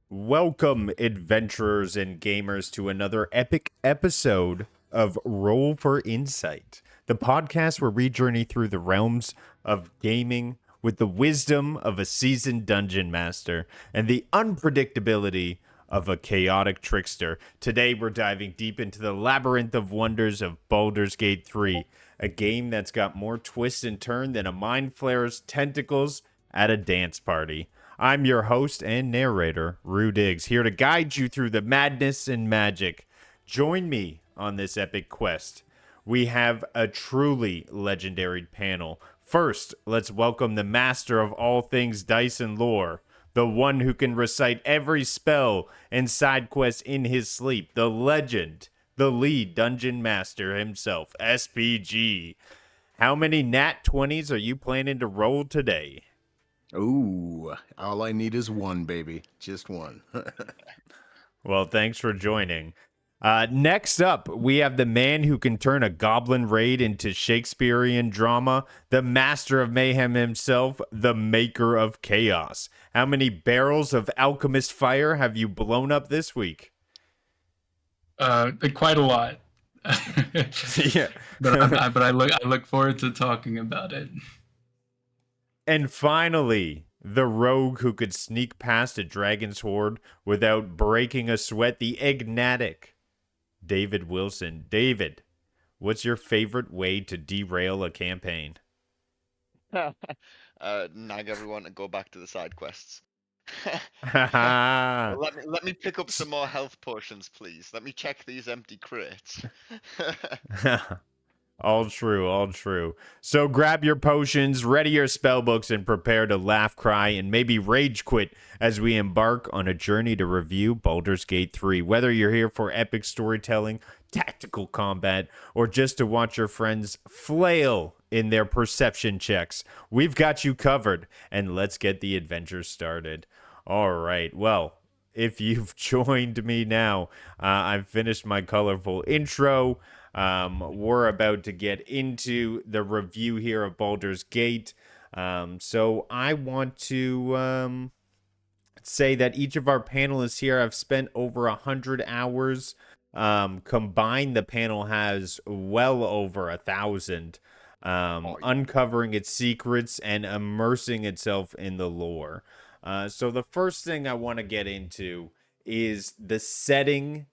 Welcome, adventurers and gamers, to another epic episode of Roll for Insight, the podcast where we journey through the realms of gaming with the wisdom of a seasoned dungeon master and the unpredictability of a chaotic trickster. Today, we're diving deep into the labyrinth of wonders of Baldur's Gate 3, a game that's got more twists and turns than a mind flayer's tentacles at a dance party. I'm your host and narrator, Rue Diggs, here to guide you through the madness and magic. Join me on this epic quest. We have a truly legendary panel. First, let's welcome the master of all things dice and lore, the one who can recite every spell and side quest in his sleep, the legend, the lead dungeon master himself, SPG. How many nat 20s are you planning to roll today? Ooh, all I need is one, baby. Just one. Well, thanks for joining. Next up, we have the man who can turn a goblin raid into Shakespearean drama, the master of mayhem himself, the maker of chaos. How many barrels of alchemist fire have you blown up this week? Quite a lot. Yeah. but I look forward to talking about it. And finally, the rogue who could sneak past a dragon's horde without breaking a sweat, the enigmatic David Wilson. David, what's your favorite way to derail a campaign? Nag everyone and go back to the side quests. Haha. Let me pick up some more health potions, please. Let me check these empty crates. All true, all true. So grab your potions, ready your spell books, and prepare to laugh, cry, and maybe rage quit as we embark on a journey to review Baldur's Gate 3. Whether you're here for epic storytelling, tactical combat, or just to watch your friends flail in their perception checks, we've got you covered, and let's get the adventure started. All right, well, if you've joined me now, I've finished my colorful intro. We're about to get into the review here of Baldur's Gate. So I want to say that each of our panelists here have spent over 100 hours. Combined, the panel has well over 1,000, uncovering its secrets and immersing itself in the lore. So the first thing I want to get into is the setting,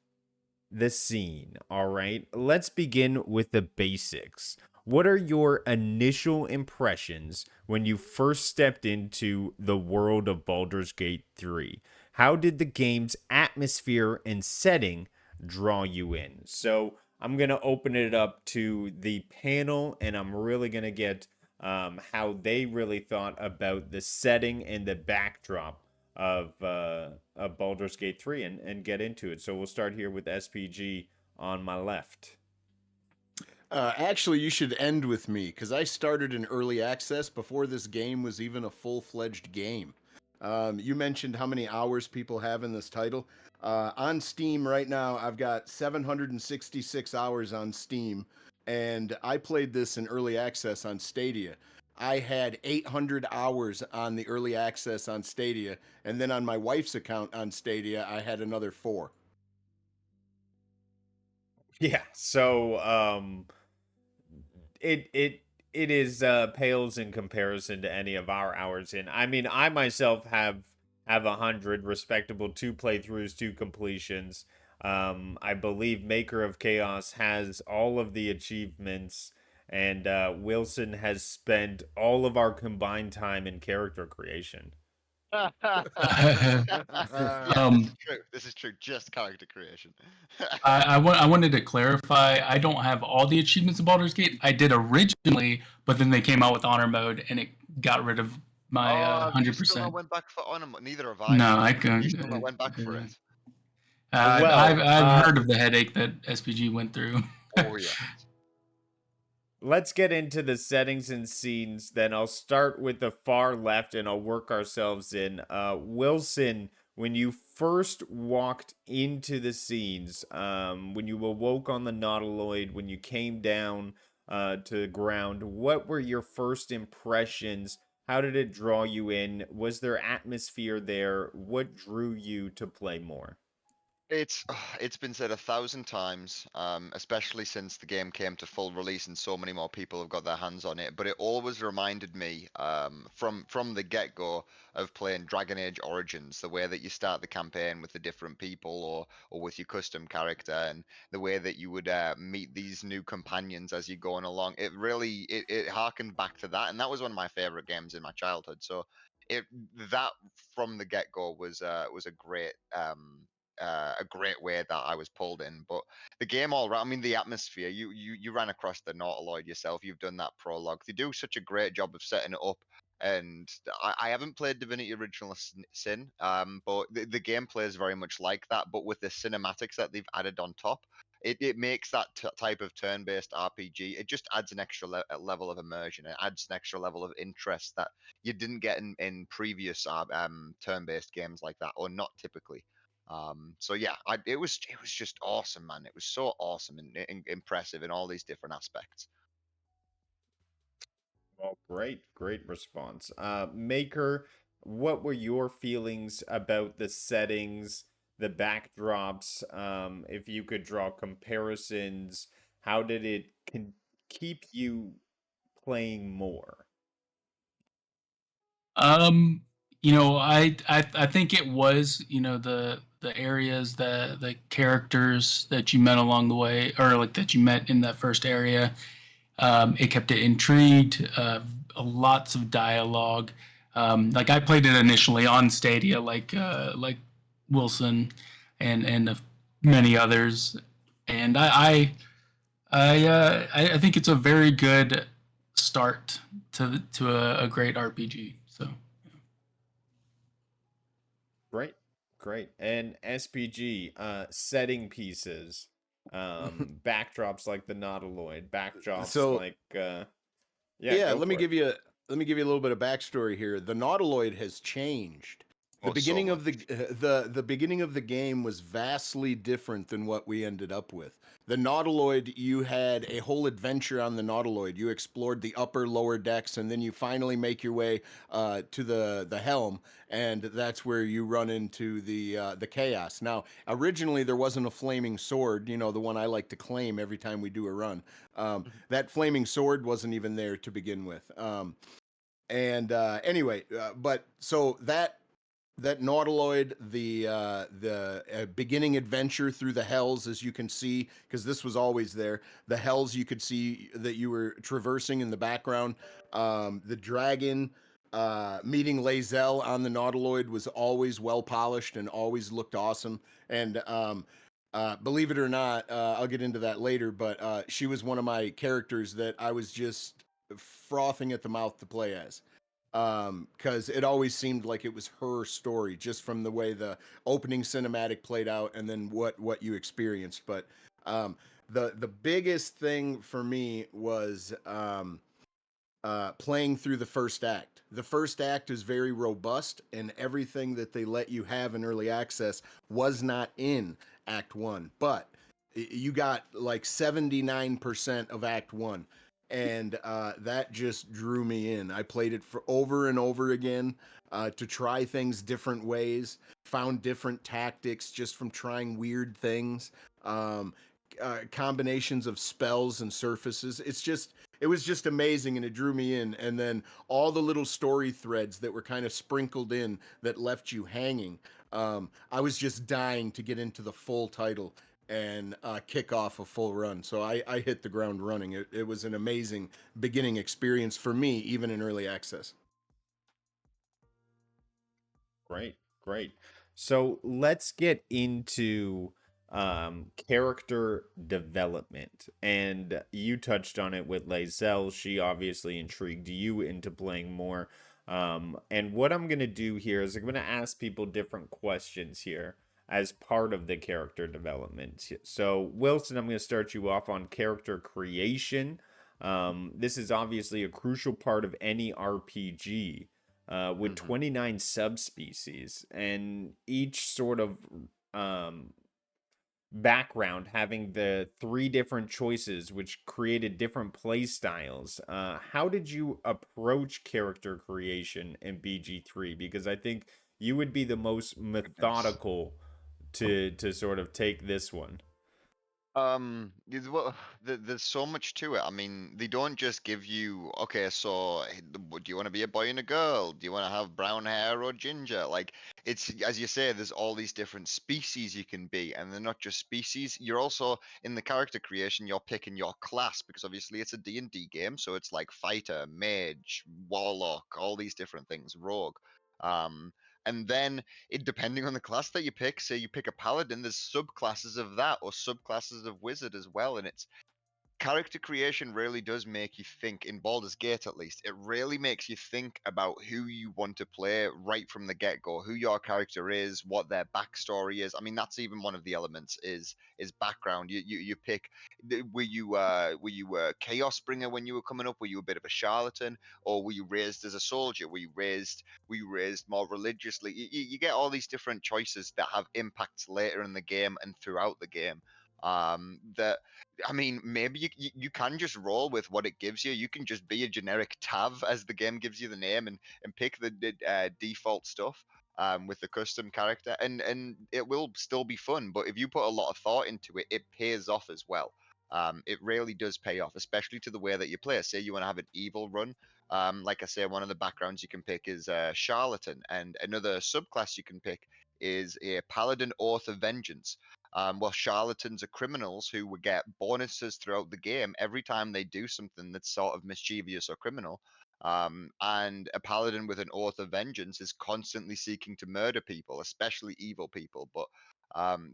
the scene. All right, let's begin with the basics. What are your initial impressions when you first stepped into the world of Baldur's Gate 3? How did the game's atmosphere and setting draw you in? So I'm going to open it up to the panel, and I'm really going to get how they really thought about the setting and the backdrop of Baldur's Gate 3 and get into it. So we'll start here with SPG on my left. Actually, you should end with me because I started in early access before this game was even a full-fledged game. You mentioned how many hours people have in this title. On Steam right now, I've got 766 hours on Steam, and I played this in early access on Stadia. I had 800 hours on the early access on Stadia, and then on my wife's account on Stadia, I had another 4. Yeah. So it is pales in comparison to any of our hours in. I mean, I myself have 100 respectable 2 playthroughs, 2 completions. I believe Maker of Chaos has all of the achievements, and Wilson has spent all of our combined time in character creation. Yeah, this is true. This is true. Just character creation. I wanted to clarify. I don't have all the achievements of Baldur's Gate. I did originally, but then they came out with honor mode, and it got rid of my You still 100%. not went back for honor mode? Neither have I. No, I You still not couldn't. went back for it. I've heard of the headache that SPG went through. Oh yeah. Let's get into the settings and scenes. Then I'll start with the far left and I'll work ourselves in. Wilson, when you first walked into the scenes, when you awoke on the Nautiloid, when you came down to the ground, what were your first impressions How did it draw you in? Was there atmosphere there? What drew you to play more? It's been said 1,000 times, especially since the game came to full release and so many more people have got their hands on it. But it always reminded me, from the get-go of playing Dragon Age Origins, the way that you start the campaign with the different people or with your custom character, and the way that you would meet these new companions as you're going along. It harkened back to that, and that was one of my favorite games in my childhood. So it that from the get-go was a great way that I was pulled in. But the game all right, I mean the atmosphere, you ran across the Nautiloid yourself, you've done that prologue. They do such a great job of setting it up. And I haven't played Divinity Original Sin, but the gameplay is very much like that, but with the cinematics that they've added on top. It makes that type of turn-based RPG. It just adds an extra level of immersion. It adds an extra level of interest that you didn't get in previous turn-based games like that, or not typically. So yeah, it was just awesome, man. It was so awesome and impressive in all these different aspects. Well, great response. Maker, what were your feelings about the settings, the backdrops? If you could draw comparisons, how did it keep you playing more? Um, I think it was, the areas, the characters that you met along the way, or like that you met in that first area. It kept it intrigued. Lots of dialogue. Like I played it initially on Stadia, like Wilson and many others, and I think it's a very good start to a great RPG. So Great. And SPG, setting pieces, backdrops like the Nautiloid, backdrops So like yeah, yeah, go for it. let me give you a little bit of backstory here. The Nautiloid has changed. The Oh, so beginning much. of the beginning of the game was vastly different than what we ended up with. The Nautiloid, you had a whole adventure on the Nautiloid. You explored the upper, lower decks, and then you finally make your way to the helm, and that's where you run into the chaos. Now, originally there wasn't a flaming sword, you know, the one I like to claim every time we do a run. That flaming sword wasn't even there to begin with. And anyway, but so that Nautiloid, the beginning adventure through the hells, as you can see, because this was always there. The hells you could see that you were traversing in the background. The dragon meeting Lae'zel on the Nautiloid was always well polished and always looked awesome. And believe it or not, I'll get into that later, but she was one of my characters that I was just frothing at the mouth to play as, because it always seemed like it was her story, just from the way the opening cinematic played out and then what you experienced. But the biggest thing for me was playing through the first act. The first act is very robust, and everything that they let you have in early access was not in Act One, but you got like 79% of Act One. And that just drew me in. I played it for over and over again to try things different ways, found different tactics just from trying weird things, um, combinations of spells and surfaces. It was just amazing, and it drew me in. And then all the little story threads that were kind of sprinkled in that left you hanging. I was just dying to get into the full title and kick off a full run. So I hit the ground running. It was an amazing beginning experience for me, even in early access. Great. So let's get into character development. And you touched on it with Lae'zel. She obviously intrigued you into playing more. And what I'm gonna do here is I'm gonna ask people different questions here as part of the character development. So Wilson, I'm gonna start you off on character creation. This is obviously a crucial part of any RPG with Mhm. 29 subspecies, and each sort of um, background, having the three different choices, which created different play styles. How did you approach character creation in BG3? Because I think you would be the most Goodness. methodical to sort of take this one. Well, there's so much to it. I mean, they don't just give you, okay, so do you want to be a boy and a girl? Do you want to have brown hair or ginger? Like, it's, as you say, there's all these different species you can be, and they're not just species. You're also, in the character creation, you're picking your class, because obviously it's a D&D game, so it's like fighter, mage, warlock, all these different things, rogue. Um, and then depending on the class that you pick, say you pick a paladin, there's subclasses of that or subclasses of wizard as well, and it's character creation really does make you think, in Baldur's Gate at least. It really makes you think about who you want to play right from the get-go, who your character is, what their backstory is. I mean, that's even one of the elements is background. You pick, were you a chaos bringer when you were coming up? Were you a bit of a charlatan, or were you raised as a soldier? Were you raised more religiously? You get all these different choices that have impacts later in the game and throughout the game. That, I mean, maybe you can just roll with what it gives you. You can just be a generic Tav, as the game gives you the name, and pick the default stuff with the custom character, and it will still be fun. But if you put a lot of thought into it, it pays off as well. It really does pay off, especially to the way that you play. Say you want to have an evil run. Like I say, one of the backgrounds you can pick is Charlatan, and another subclass you can pick is a Paladin Oath of Vengeance. Well, charlatans are criminals who would get bonuses throughout the game every time they do something that's sort of mischievous or criminal. And a paladin with an oath of vengeance is constantly seeking to murder people, especially evil people. But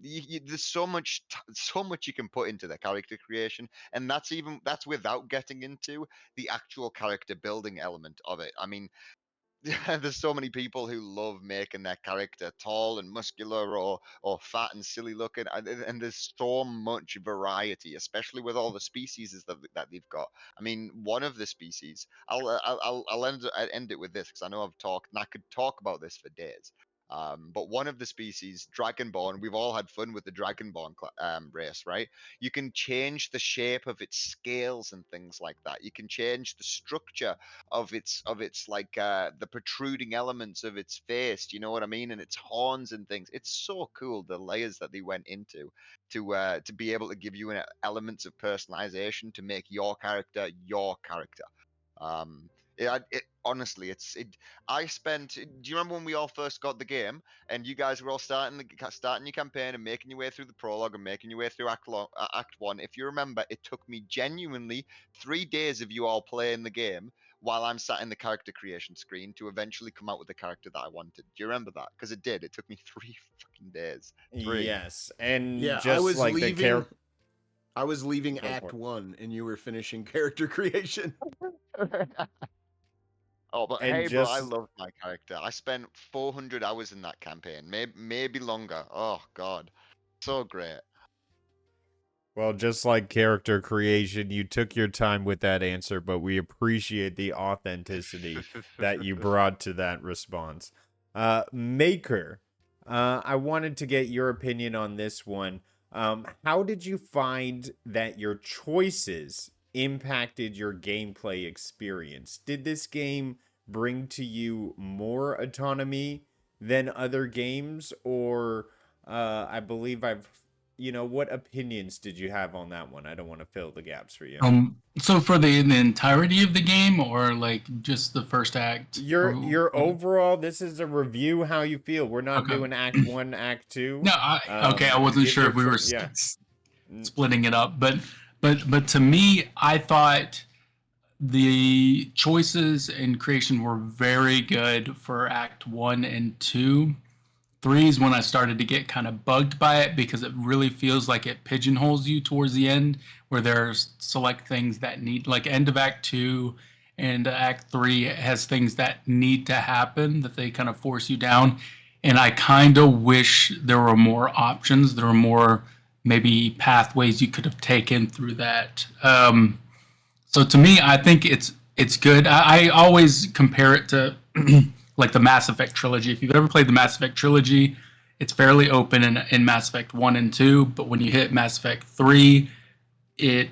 there's so much you can put into the character creation, and that's without getting into the actual character building element of it. I mean, there's so many people who love making their character tall and muscular, or fat and silly looking, and there's so much variety, especially with all the species that they've got. I mean, one of the species, I'll end it with this, because I know I've talked and I could talk about this for days. But one of the species, Dragonborn, we've all had fun with the Dragonborn race, right? You can change the shape of its scales and things like that. You can change the structure of its like the protruding elements of its face. Do you know what I mean? And its horns and things. It's so cool, the layers that they went into to be able to give you elements of personalization to make your character your character. Honestly, I spent. Do you remember when we all first got the game and you guys were all starting your campaign and making your way through the prologue and making your way through Act One? If you remember, it took me genuinely 3 days of you all playing the game while I'm sat in the character creation screen to eventually come out with the character that I wanted. Do you remember that? Because it did. It took me 3 fucking days. Three. Yes, and Yeah, I just was like the leaving. character. I was leaving Go for Act it. One, and you were finishing character creation. Oh, but And hey, bro, I just loved my character. I spent 400 hours in that campaign, maybe longer. Oh God, so great. Well, just like character creation, you took your time with that answer, but we appreciate the authenticity that you brought to that response. Maker, I wanted to get your opinion on this one. How did you find that your choices impacted your gameplay experience? Did this game bring to you more autonomy than other games, or I believe what opinions did you have on that one? I don't want to fill the gaps for you. So for the entirety of the game, or like just the first act? Your overall, this is a review how you feel. We're not Okay. doing act 1, act 2. No, okay. I wasn't Give sure your if we were yeah. splitting it up, but to me, I thought the choices and creation were very good for Act 1 and 2. 3 is when I started to get kind of bugged by it, because it really feels like it pigeonholes you towards the end, where there's select things that need, like end of Act 2 and Act 3 has things that need to happen that they kind of force you down. And I kind of wish there were more options. There were more maybe pathways you could have taken through that. So to me, I think it's good. I always compare it to like the Mass Effect trilogy. If you've ever played the Mass Effect trilogy, it's fairly open in Mass Effect 1 and 2, but when you hit Mass Effect 3, it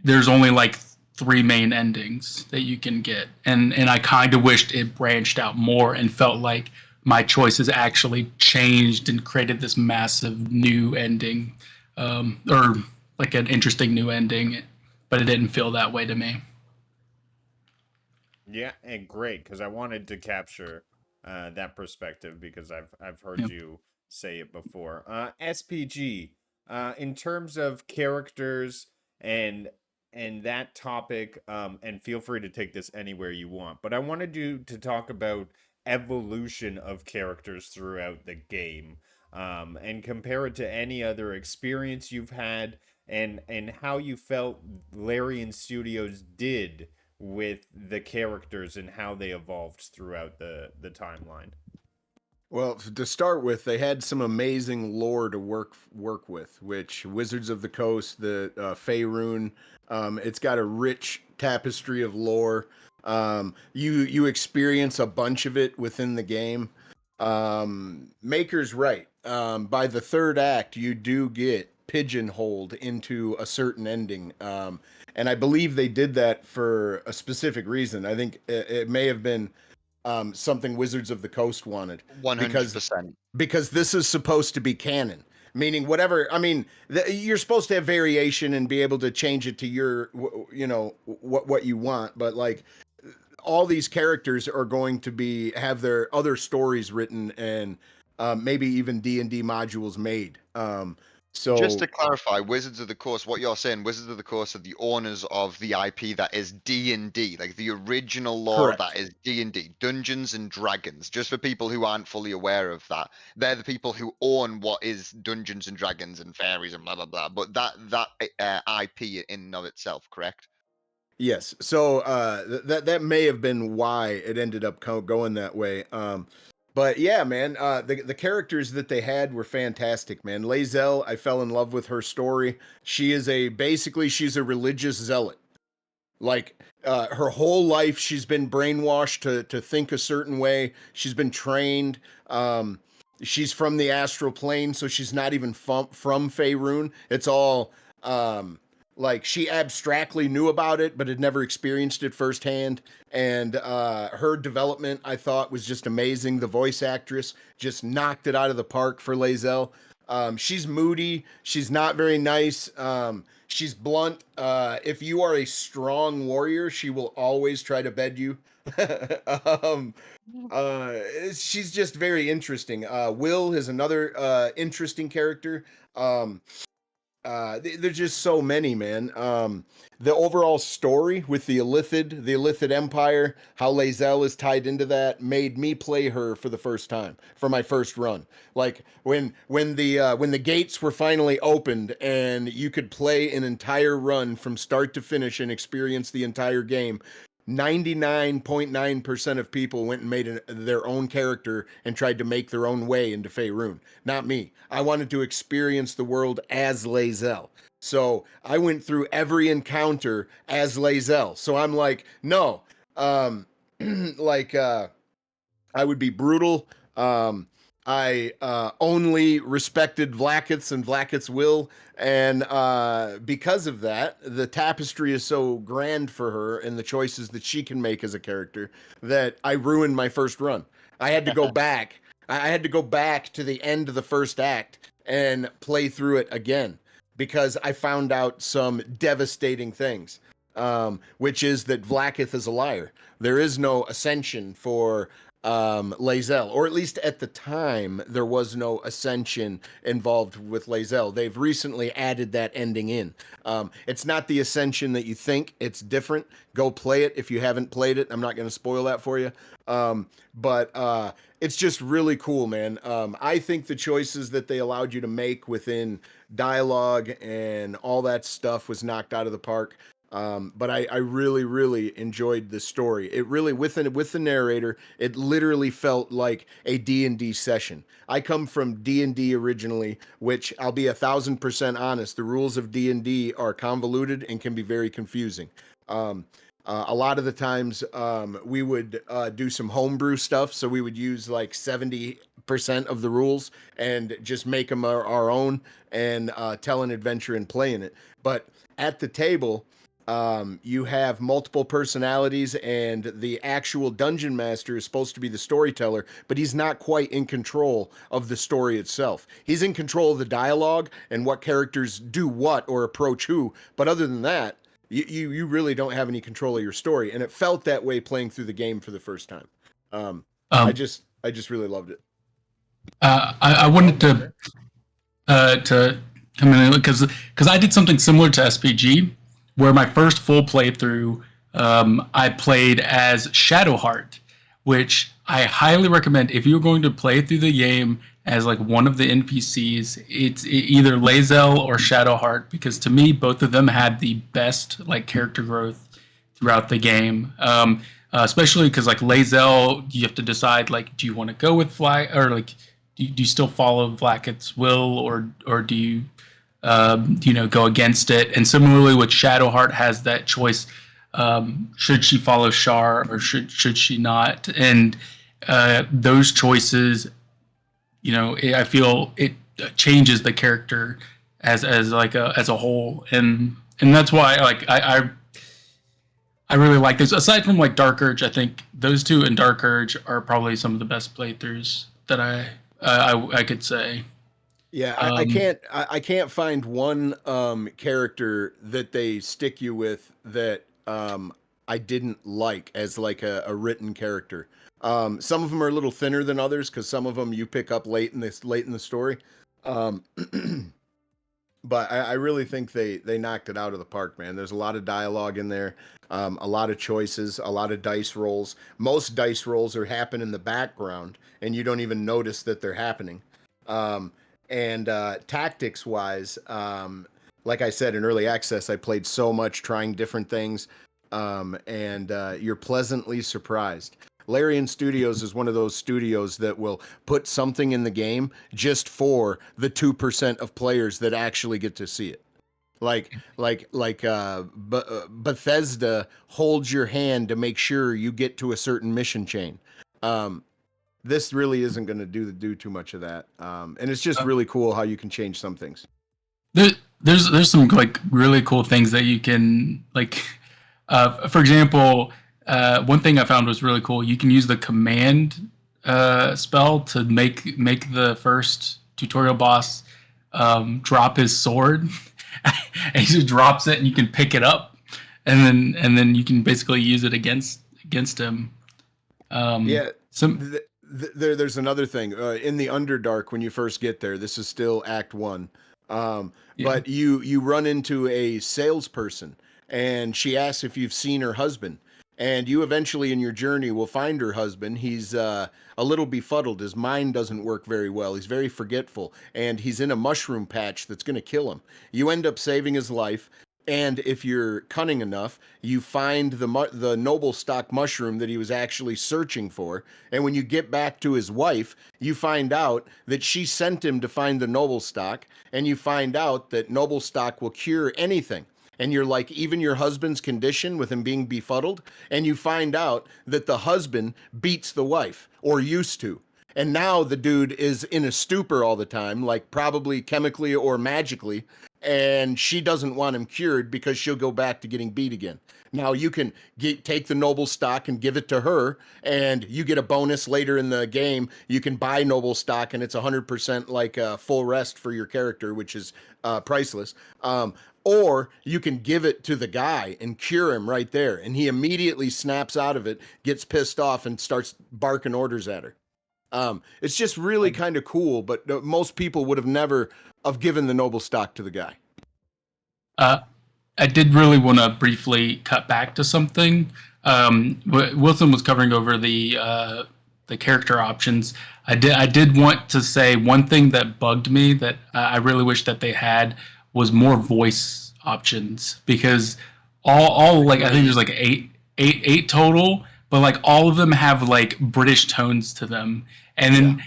there's only like three main endings that you can get. And I kind of wished it branched out more and felt like my choices actually changed and created this massive new ending, or like an interesting new ending, but it didn't feel that way to me. Yeah, and great because I wanted to capture that perspective because I've heard Yep. you say it before. SPG, in terms of characters and that topic, and feel free to take this anywhere you want. But I wanted you to talk about evolution of characters throughout the game, and compare it to any other experience you've had, and how you felt Larian Studios did with the characters and how they evolved throughout the timeline. Well, to start with, they had some amazing lore to work with, which Wizards of the Coast, the Faerun, it's got a rich tapestry of lore. You experience a bunch of it within the game. Maker's right. By the third act, you do get pigeonholed into a certain ending, and I believe they did that for a specific reason. I think it may have been something Wizards of the Coast wanted because 100%. this is supposed to be canon. Meaning, whatever. I mean, you're supposed to have variation and be able to change it to your, what you want. But like, all these characters are going to have their other stories written and maybe even D&D modules made. Just So to clarify, Wizards of the Coast, what you're saying, Wizards of the Coast are the owners of the IP that is D&D, like the original lore that correct. is D&D, Dungeons and Dragons. Just for people who aren't fully aware of that, they're the people who own what is Dungeons and Dragons and fairies and blah blah blah. But that IP in and of itself, correct? Yes. So that may have been why it ended up going that way. But yeah, man, the characters that they had were fantastic, man. Lae'zel, I fell in love with her story. She is basically she's a religious zealot. Like her whole life, she's been brainwashed to think a certain way. She's been trained. She's from the astral plane, so she's not even from Faerun. It's all like she abstractly knew about it, but had never experienced it firsthand. And her development, I thought, was just amazing. The voice actress just knocked it out of the park for Lae'zel. She's moody. She's not very nice. She's blunt. If you are a strong warrior, she will always try to bed you. um, uh, she's just very interesting. Will is another interesting character. Um, there's just so many, man. The overall story with the Illithid Empire, how Lae'zel is tied into that, made me play her for the first time for my first run. Like when the gates were finally opened and you could play an entire run from start to finish and experience the entire game. 99.9% of people went and made their own character and tried to make their own way into Faerun. Not me. I wanted to experience the world as Lae'zel. So I went through every encounter as Lae'zel. So I'm like, no, like I would be brutal. I only respected Vlaakith's and Vlaakith's will, and because of that, the tapestry is so grand for her and the choices that she can make as a character that I ruined my first run. I had to go back. I had to go back to the end of the first act and play through it again because I found out some devastating things, which is that Vlaakith is a liar. There is no ascension for Lae'zel, or at least at the time, there was no ascension involved with Lae'zel. They've recently added that ending in. It's not the ascension that you think, it's different. Go play it if you haven't played it. I'm not going to spoil that for you. But it's just really cool, man. I think the choices that they allowed you to make within dialogue and all that stuff was knocked out of the park. But I really, really enjoyed the story. It really, with the narrator, it literally felt like a D&D session. I come from D&D originally, which I'll be 1,000% honest. The rules of D&D are convoluted and can be very confusing. A lot of the times we would do some homebrew stuff. So we would use like 70 percent of the rules and just make them our own and tell an adventure and play in it. But at the table, you have multiple personalities, and the actual dungeon master is supposed to be the storyteller, but he's not quite in control of the story itself. He's in control of the dialogue and what characters do what or approach who, but other than that, you really don't have any control of your story, and it felt that way playing through the game for the first time. I just really loved it. I wanted to come in because I did something similar to SPG, where my first full playthrough, I played as Shadowheart, which I highly recommend if you're going to play through the game as like one of the NPCs. It's either Lae'zel or Shadowheart, because to me both of them had the best like character growth throughout the game. Especially because like Lae'zel, you have to decide like, do you want to go with Flag, or like do you still follow Vlaakith's will, or do you go against it? And similarly with Shadowheart has that choice. Should she follow Shar, or should she not? And those choices, I feel it changes the character as a whole, and that's why like I really like this. Aside from like Dark Urge, I think those two and Dark Urge are probably some of the best playthroughs that I could say. Yeah, I can't find one character that they stick you with that I didn't like as like a written character. Some of them are a little thinner than others because some of them you pick up late in the story. But I really think they knocked it out of the park, man. There's a lot of dialogue in there, a lot of choices, a lot of dice rolls. Most dice rolls are happen in the background, and you don't even notice that they're happening. And tactics wise, like I said in early access, I played so much trying different things, and you're pleasantly surprised. Larian Studios is one of those studios that will put something in the game just for the 2% of players that actually get to see it. Bethesda holds your hand to make sure you get to a certain mission chain. This really isn't going to do too much of that, and it's just really cool how you can change some things. There's some like really cool things that you can like. For example, one thing I found was really cool. You can use the command spell to make the first tutorial boss drop his sword. And he just drops it, and you can pick it up, and then you can basically use it against him. There's another thing in the Underdark when you first get there. This is still Act 1, but you run into a salesperson, and she asks if you've seen her husband. And you eventually in your journey will find her husband. He's a little befuddled. His mind doesn't work very well. He's very forgetful. And he's in a mushroom patch that's going to kill him. You end up saving his life. And if you're cunning enough, you find the noble stock mushroom that he was actually searching for. And when you get back to his wife, you find out that she sent him to find the noble stock. And you find out that noble stock will cure anything. And you're like, even your husband's condition with him being befuddled, and you find out that the husband beats the wife, or used to. And now the dude is in a stupor all the time, like probably chemically or magically, and she doesn't want him cured because she'll go back to getting beat again. Now you can take the noble stock and give it to her, and you get a bonus later in the game. You can buy noble stock, and it's 100% like a full rest for your character, which is priceless. Or you can give it to the guy and cure him right there. And he immediately snaps out of it, gets pissed off, and starts barking orders at her. It's just really kind of cool, but most people would have never have given the noble stock to the guy. I did really want to briefly cut back to something. Wilson was covering over the character options. I did want to say one thing that bugged me that I really wish that they had was more voice options, because all like I think there's like eight total, but like all of them have like British tones to them, and then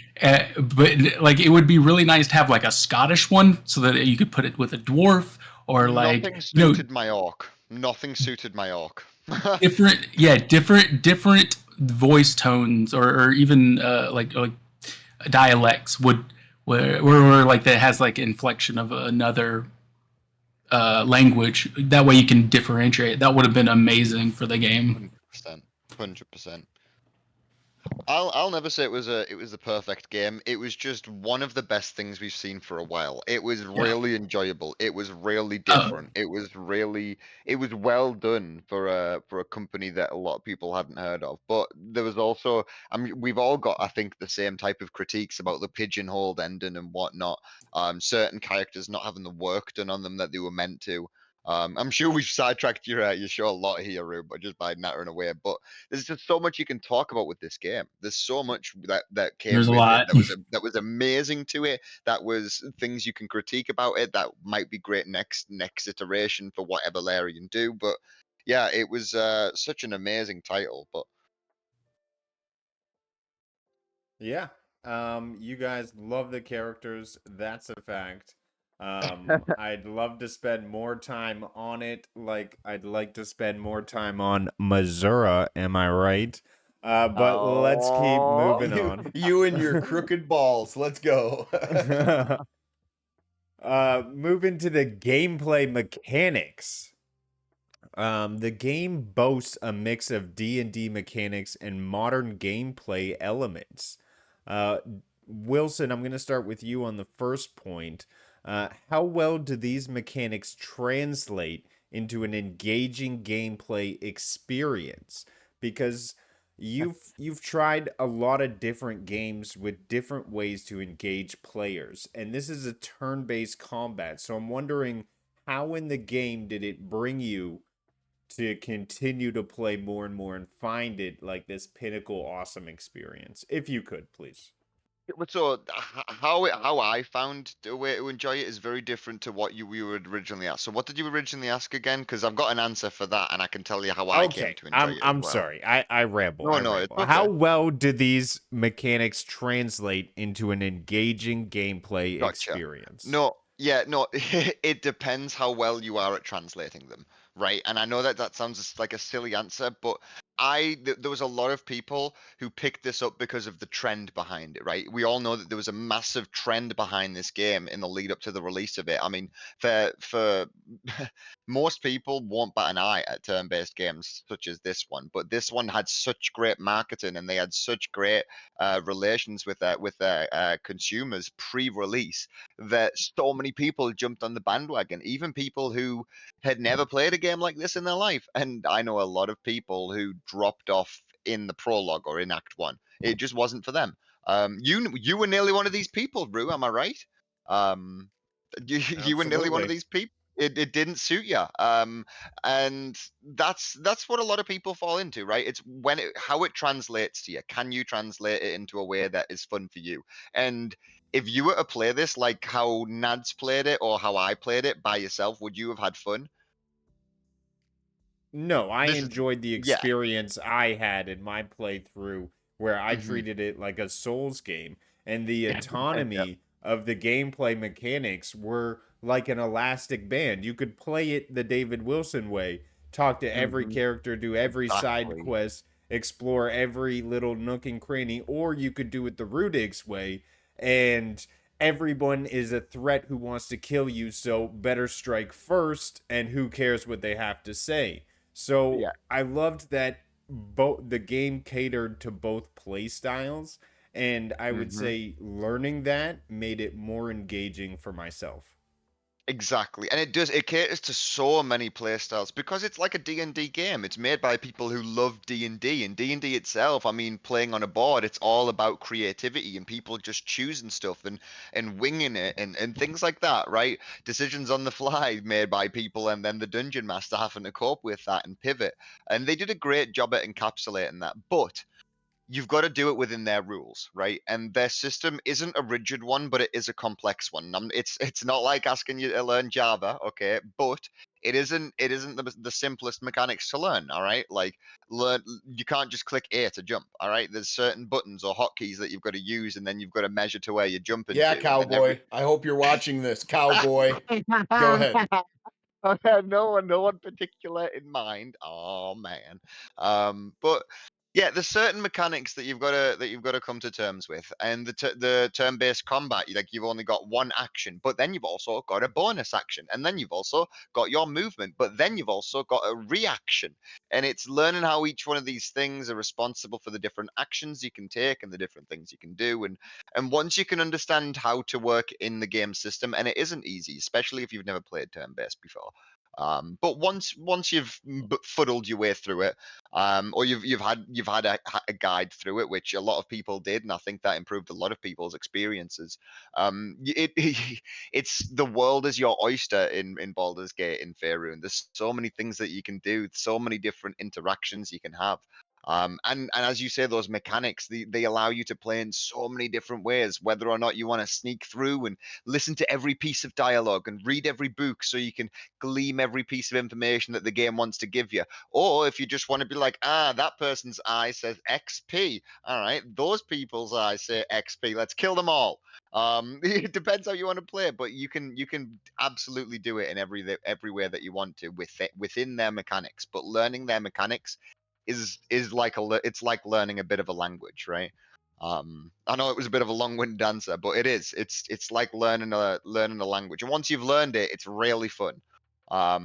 but like it would be really nice to have like a Scottish one so that you could put it with a dwarf, or like nothing suited my orc. Nothing suited my orc. different voice tones, or even like dialects would where like that has like inflection of another language. That way you can differentiate. That would have been amazing for the game. 100%. 100%. I'll never say it was the perfect game. It was just one of the best things we've seen for a while. It was Yeah. really enjoyable. It was really Uh, different. It was well done for a company that a lot of people hadn't heard of. But there was also, I mean, we've all got, I think, the same type of critiques about the pigeonholed ending and whatnot. Certain characters not having the work done on them that they were meant to. I'm sure we've sidetracked your show a lot here, Rube, but just by nattering away. But there's just so much you can talk about with this game. There's so much that came there's a with it lot. that was amazing to it. That was things you can critique about it. That might be great next iteration for whatever Larian do. But yeah, it was such an amazing title. But Yeah. You guys love the characters. That's a fact. I'd love to spend more time on it. Like I'd like to spend more time on Missouri, am I right? But let's keep oh, moving You, on. you and your crooked balls. Let's go. Moving to the gameplay mechanics. The game boasts a mix of D&D mechanics and modern gameplay elements. Uh, Wilson, I'm going to start with you on the first point. How well do these mechanics translate into an engaging gameplay experience? Because you've tried a lot of different games with different ways to engage players, and this is a turn-based combat. So I'm wondering how in the game did it bring you to continue to play more and more and find it like this pinnacle awesome experience? If you could, please. so how I found a way to enjoy it is very different to what you were originally asked. So what did you originally ask again? Because I've got an answer for that, and I can tell you how I came Okay, to enjoy I'm it as I'm well. sorry. I ramble. No, I no, it's ramble. How okay. well do these mechanics translate into an engaging gameplay Gotcha. experience? No, yeah, no, it depends how well you are at translating them, right? And I know that that sounds like a silly answer, but there was a lot of people who picked this up because of the trend behind it, right? We all know that there was a massive trend behind this game in the lead up to the release of it. I mean, for most people won't bat an eye at turn-based games such as this one, but this one had such great marketing and they had such great relations with their consumers pre-release that so many people jumped on the bandwagon, even people who had never played a game like this in their life. And I know a lot of people who dropped off in the prologue or in Act One. It just wasn't for them. You were nearly one of these people, Rue. Am I right? Um, you were nearly one of Absolutely. these people. It didn't suit you. And that's what a lot of people fall into, right? It's how it translates to you. Can you translate it into a way that is fun for you? And if you were to play this like how Nads played it or how I played it by yourself, would you have had fun? No, I This is enjoyed the yeah. experience I had in my playthrough where I Hmm. treated it like a Souls game, and the Yeah. autonomy of the gameplay mechanics were like an elastic band. You could play it the David Wilson way, talk to every Hmm. character, do every side Exactly. quest, explore every little nook and cranny, or you could do it the Rudix way, and everyone is a threat who wants to kill you, so better strike first, and who cares what they have to say. So Yeah. I loved that both the game catered to both play styles, and I would Hmm. say learning that made it more engaging for myself. Exactly. And it caters to so many playstyles because it's like a D&D game. It's made by people who love D&D and D&D itself, I mean, playing on a board, it's all about creativity and people just choosing stuff and winging it and things like that, right? Decisions on the fly made by people and then the dungeon master having to cope with that and pivot. And they did a great job at encapsulating that. But you've got to do it within their rules, right? And their system isn't a rigid one, but it is a complex one. It's not like asking you to learn Java, okay? But it isn't the simplest mechanics to learn, all right? Like learn you can't just click A to jump, all right? There's certain buttons or hotkeys that you've got to use, and then you've got to measure to where you're jumping Yeah, to, and then every cowboy. I hope you're watching this, cowboy. Go ahead. I had no one particular in mind. Oh man. But Yeah, there's certain mechanics that you've got to come to terms with, and the turn-based combat, you've only got one action, but then you've also got a bonus action, and then you've also got your movement, but then you've also got a reaction, and it's learning how each one of these things are responsible for the different actions you can take and the different things you can do, and once you can understand how to work in the game system, and it isn't easy, especially if you've never played turn-based before. But once you've fuddled your way through it, or you've had a guide through it, which a lot of people did, and I think that improved a lot of people's experiences. It it's the world is your oyster in Baldur's Gate in Faerun. There's so many things that you can do, so many different interactions you can have. And as you say, those mechanics they allow you to play in so many different ways, whether or not you want to sneak through and listen to every piece of dialogue and read every book so you can glean every piece of information that the game wants to give you, or if you just want to be like, that person's eye says XP. All right, those people's eyes say XP. Let's kill them all. It depends how you want to play it, but you can absolutely do it in every way that you want to within their mechanics. But learning their mechanics is like it's like learning a bit of a language, right? I know it was a bit of a long-winded answer, but it is. It's like learning a language, and once you've learned it, it's really fun. As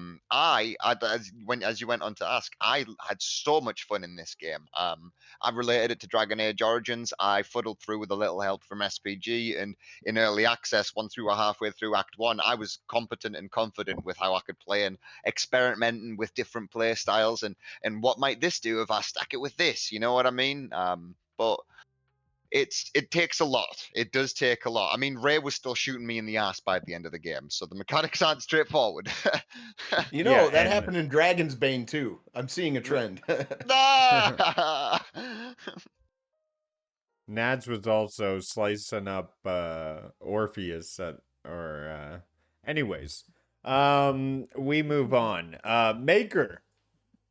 you went on to ask, I had so much fun in this game. I related it to Dragon Age Origins. I fuddled through with a little help from SPG, and in early access, halfway through Act One, I was competent and confident with how I could play and experimenting with different play styles and what might this do if I stack it with this? You know what I mean? But it takes a lot. It does take a lot. I mean, Ray was still shooting me in the ass by the end of the game, so the mechanics aren't straightforward. You Yeah, know, that and happened in Dragon's Bane too. I'm seeing a trend. Nah! Nads was also slicing up Orpheus anyways. We move on. Maker,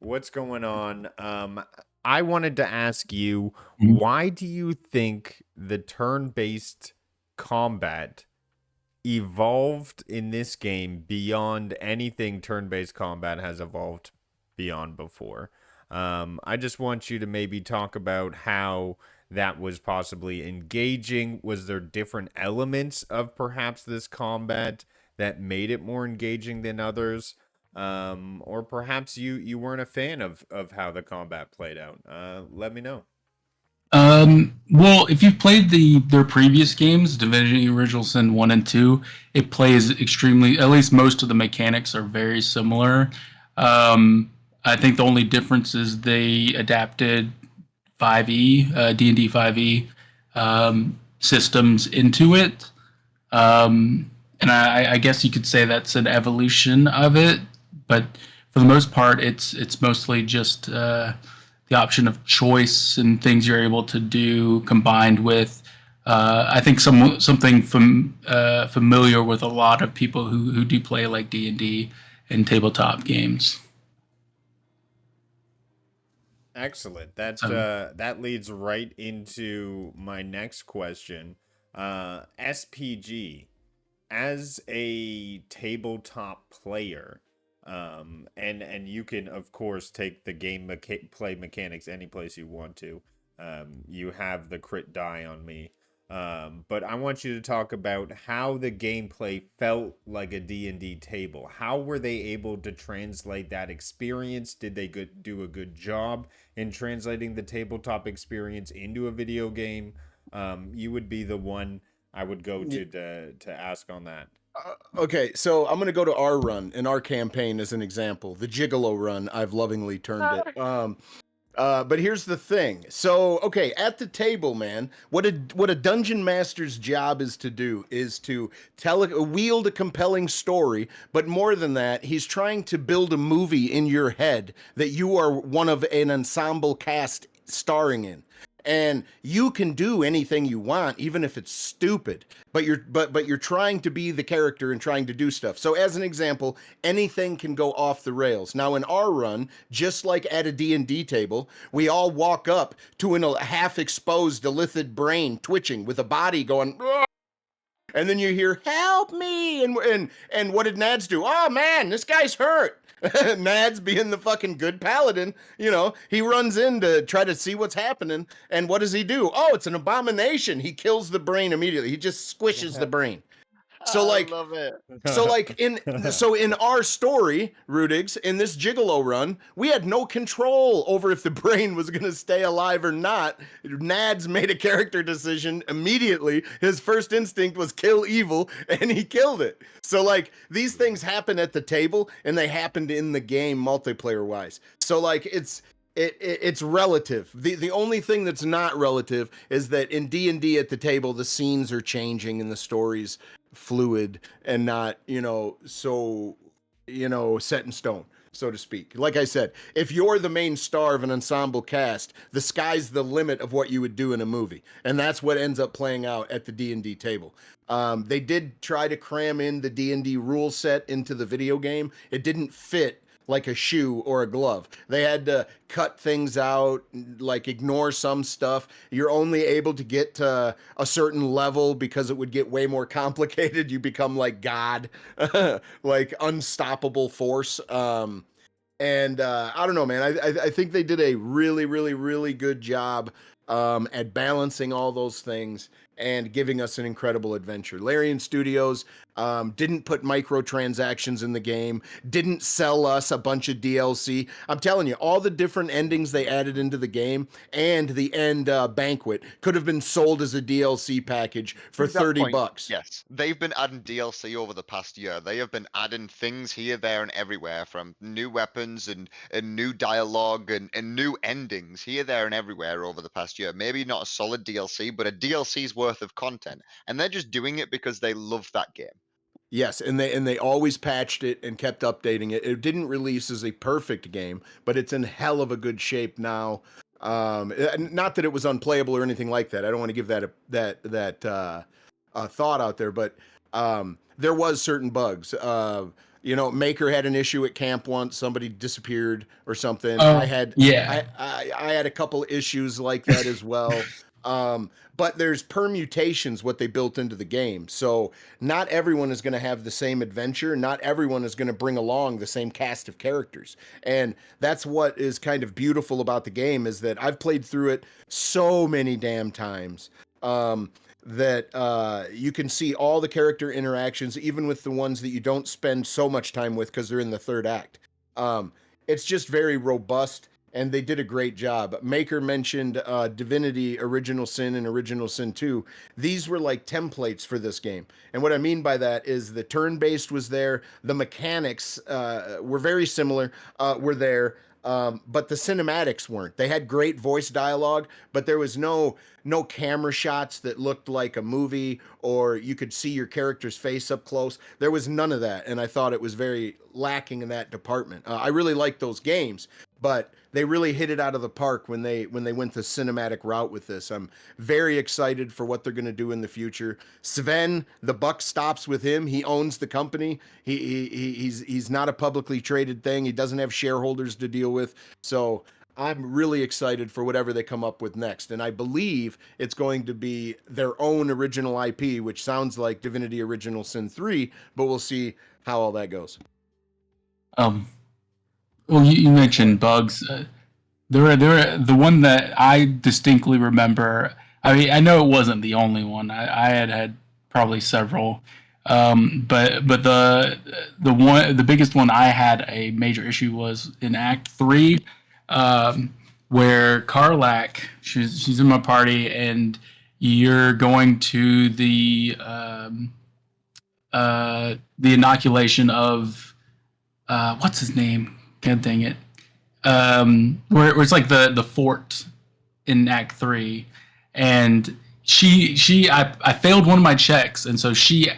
what's going on? I wanted to ask you, Mhm. why do you think the turn-based combat evolved in this game beyond anything turn-based combat has evolved beyond before? I just want you to maybe talk about how that was possibly engaging. Was there different elements of perhaps this combat that made it more engaging than others? Or perhaps you weren't a fan of how the combat played out. Let me know. Well, if you've played their previous games, Divinity Original Sin 1 and 2, it plays extremely, at least most of the mechanics are very similar. I think the only difference is they adapted 5e, D&D 5e systems into it. And I guess you could say that's an evolution of it, but for the most part, it's mostly just the option of choice and things you're able to do combined with. I think something familiar with a lot of people who do play like D&D and tabletop games. Excellent. That So that leads right into my next question. SPG, as a tabletop player, and you can of course take the play mechanics any place you want to. You have the crit die on me. But I want you to talk about how the gameplay felt like a D&D table. How were they able to translate that experience? Did they do a good job in translating the tabletop experience into a video game? You would be the one I would go to ask on that. Okay, so I'm gonna go to our run in our campaign as an example, the Gigolo run. I've lovingly termed it. But here's the thing. So, okay, at the table, man, what a dungeon master's job is to do is to wield a compelling story. But more than that, he's trying to build a movie in your head that you are one of an ensemble cast starring in. And you can do anything you want, even if it's stupid. But you're trying to be the character and trying to do stuff. So, as an example, anything can go off the rails. Now, in our run, just like at a D&D table, we all walk up to a half-exposed illithid brain twitching with a body going, "Ugh," and then you hear, "Help me!" And what did Nads do? "Oh man, this guy's hurt." Nad's being the fucking good paladin, he runs in to try to see what's happening. And what does he do? Oh, it's an abomination. He kills the brain immediately. He just squishes the brain. So I like love it. in our story, Rudigs, in this Gigolo run, we had no control over if the brain was gonna stay alive or not. Nads made a character decision immediately. His first instinct was kill evil, and he killed it. So like these things happen at the table, and they happened in the game multiplayer wise. So like it's relative. The only thing that's not relative is that in D&D at the table, the scenes are changing and the stories fluid and not, so, set in stone, so to speak. Like I said, if you're the main star of an ensemble cast, the sky's the limit of what you would do in a movie. And that's what ends up playing out at the D&D table. They did try to cram in the D&D rule set into the video game. It didn't fit like a shoe or a glove. They had to cut things out, like ignore some stuff. You're only able to get to a certain level because it would get way more complicated. You become like God, like unstoppable force. And I don't know, man. I think they did a really, really, really good job at balancing all those things and giving us an incredible adventure. Larian Studios didn't put microtransactions in the game, didn't sell us a bunch of DLC. I'm telling you, all the different endings they added into the game and the end banquet could have been sold as a DLC package for To that point, $30. yes, they've been adding DLC over the past year. They have been adding things here, there, and everywhere, from new weapons and new dialogue and new endings here, there, and everywhere over the past year. Maybe not a solid DLC, but a DLC's worth of content. And they're just doing it because they love that game. Yes, and they always patched it and kept updating it. It didn't release as a perfect game, but it's in hell of a good shape now. Not that it was unplayable or anything like that. I don't want to give that thought out there, but there was certain bugs. Maker had an issue at camp once. Somebody disappeared or something. Oh, yeah. I had a couple issues like that as well. But there's permutations what they built into the game. So not everyone is going to have the same adventure. Not everyone is going to bring along the same cast of characters. And that's what is kind of beautiful about the game is that I've played through it so many damn times. That you can see all the character interactions, even with the ones that you don't spend so much time with because they're in the third act. It's just very robust, and they did a great job. Maker mentioned Divinity, Original Sin, and Original Sin 2. These were like templates for this game. And what I mean by that is the turn-based was there. The mechanics were very similar, were there. But the cinematics weren't. They had great voice dialogue, but there was no camera shots that looked like a movie or you could see your character's face up close. There was none of that, and I thought it was very lacking in that department. I really liked those games, but they really hit it out of the park when they went the cinematic route with this. I'm very excited for what they're going to do in the future. Sven, the buck stops with him. He owns the company. He's not a publicly traded thing. He doesn't have shareholders to deal with. So I'm really excited for whatever they come up with next. And I believe it's going to be their own original IP, which sounds like Divinity Original Sin 3, but we'll see how all that goes. Well, you mentioned bugs. The one that I distinctly remember. I mean, I know it wasn't the only one. I had probably several, but the biggest one I had a major issue was in Act 3, where Karlak, she's in my party, and you're going to the inoculation of what's his name? God dang it. Where it's like the fort in Act 3, and I failed one of my checks, and so she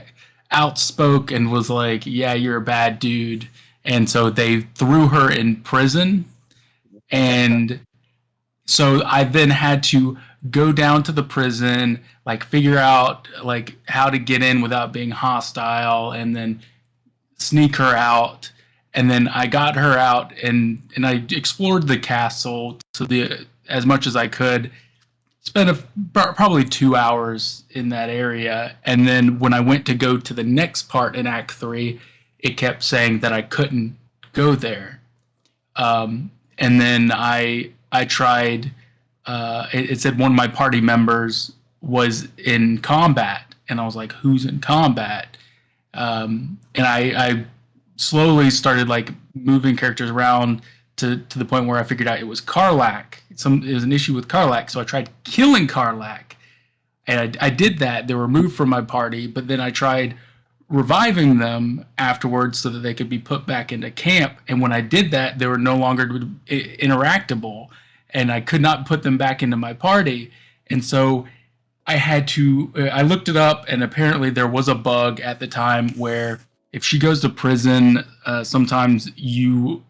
outspoke and was like, "Yeah, you're a bad dude," and so they threw her in prison, and so I then had to go down to the prison, like figure out like how to get in without being hostile, and then sneak her out. And then I got her out, and I explored the castle as much as I could. Spent probably 2 hours in that area, and then when I went to go to the next part in Act 3, it kept saying that I couldn't go there. And then I tried. It said one of my party members was in combat, and I was like, "Who's in combat?" And I slowly started like moving characters around to the point where I figured out it was Karlach. It was an issue with Karlach, so I tried killing Karlach, and I did that. They were removed from my party, but then I tried reviving them afterwards so that they could be put back into camp. And when I did that, they were no longer interactable, and I could not put them back into my party. And so I had to. I looked it up, and apparently there was a bug at the time where if she goes to prison, sometimes it'll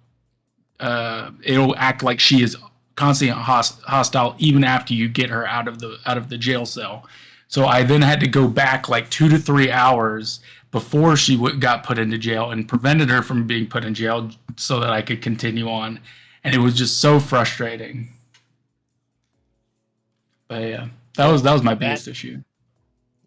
act like she is constantly hostile even after you get her out of the jail cell. So I then had to go back like 2 to 3 hours before she got put into jail and prevented her from being put in jail so that I could continue on. And it was just so frustrating. But yeah, that was my biggest issue.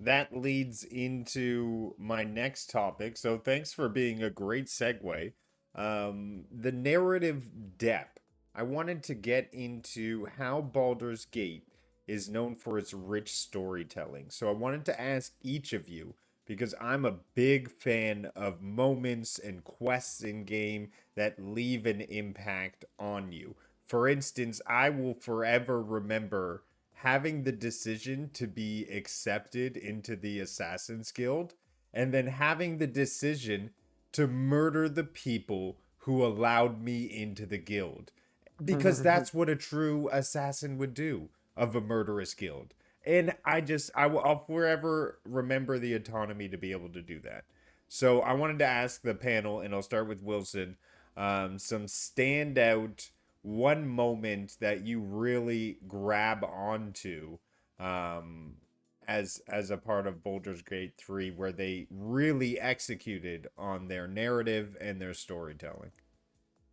That leads into my next topic. So thanks for being a great segue. The narrative depth. I wanted to get into how Baldur's Gate is known for its rich storytelling. So I wanted to ask each of you, because I'm a big fan of moments and quests in game that leave an impact on you. For instance, I will forever remember having the decision to be accepted into the Assassin's Guild and then having the decision to murder the people who allowed me into the guild. Because that's what a true assassin would do of a murderous guild. And I'll forever remember the autonomy to be able to do that. So I wanted to ask the panel, and I'll start with Wilson, some standout one moment that you really grab onto as a part of Baldur's Gate 3 where they really executed on their narrative and their storytelling.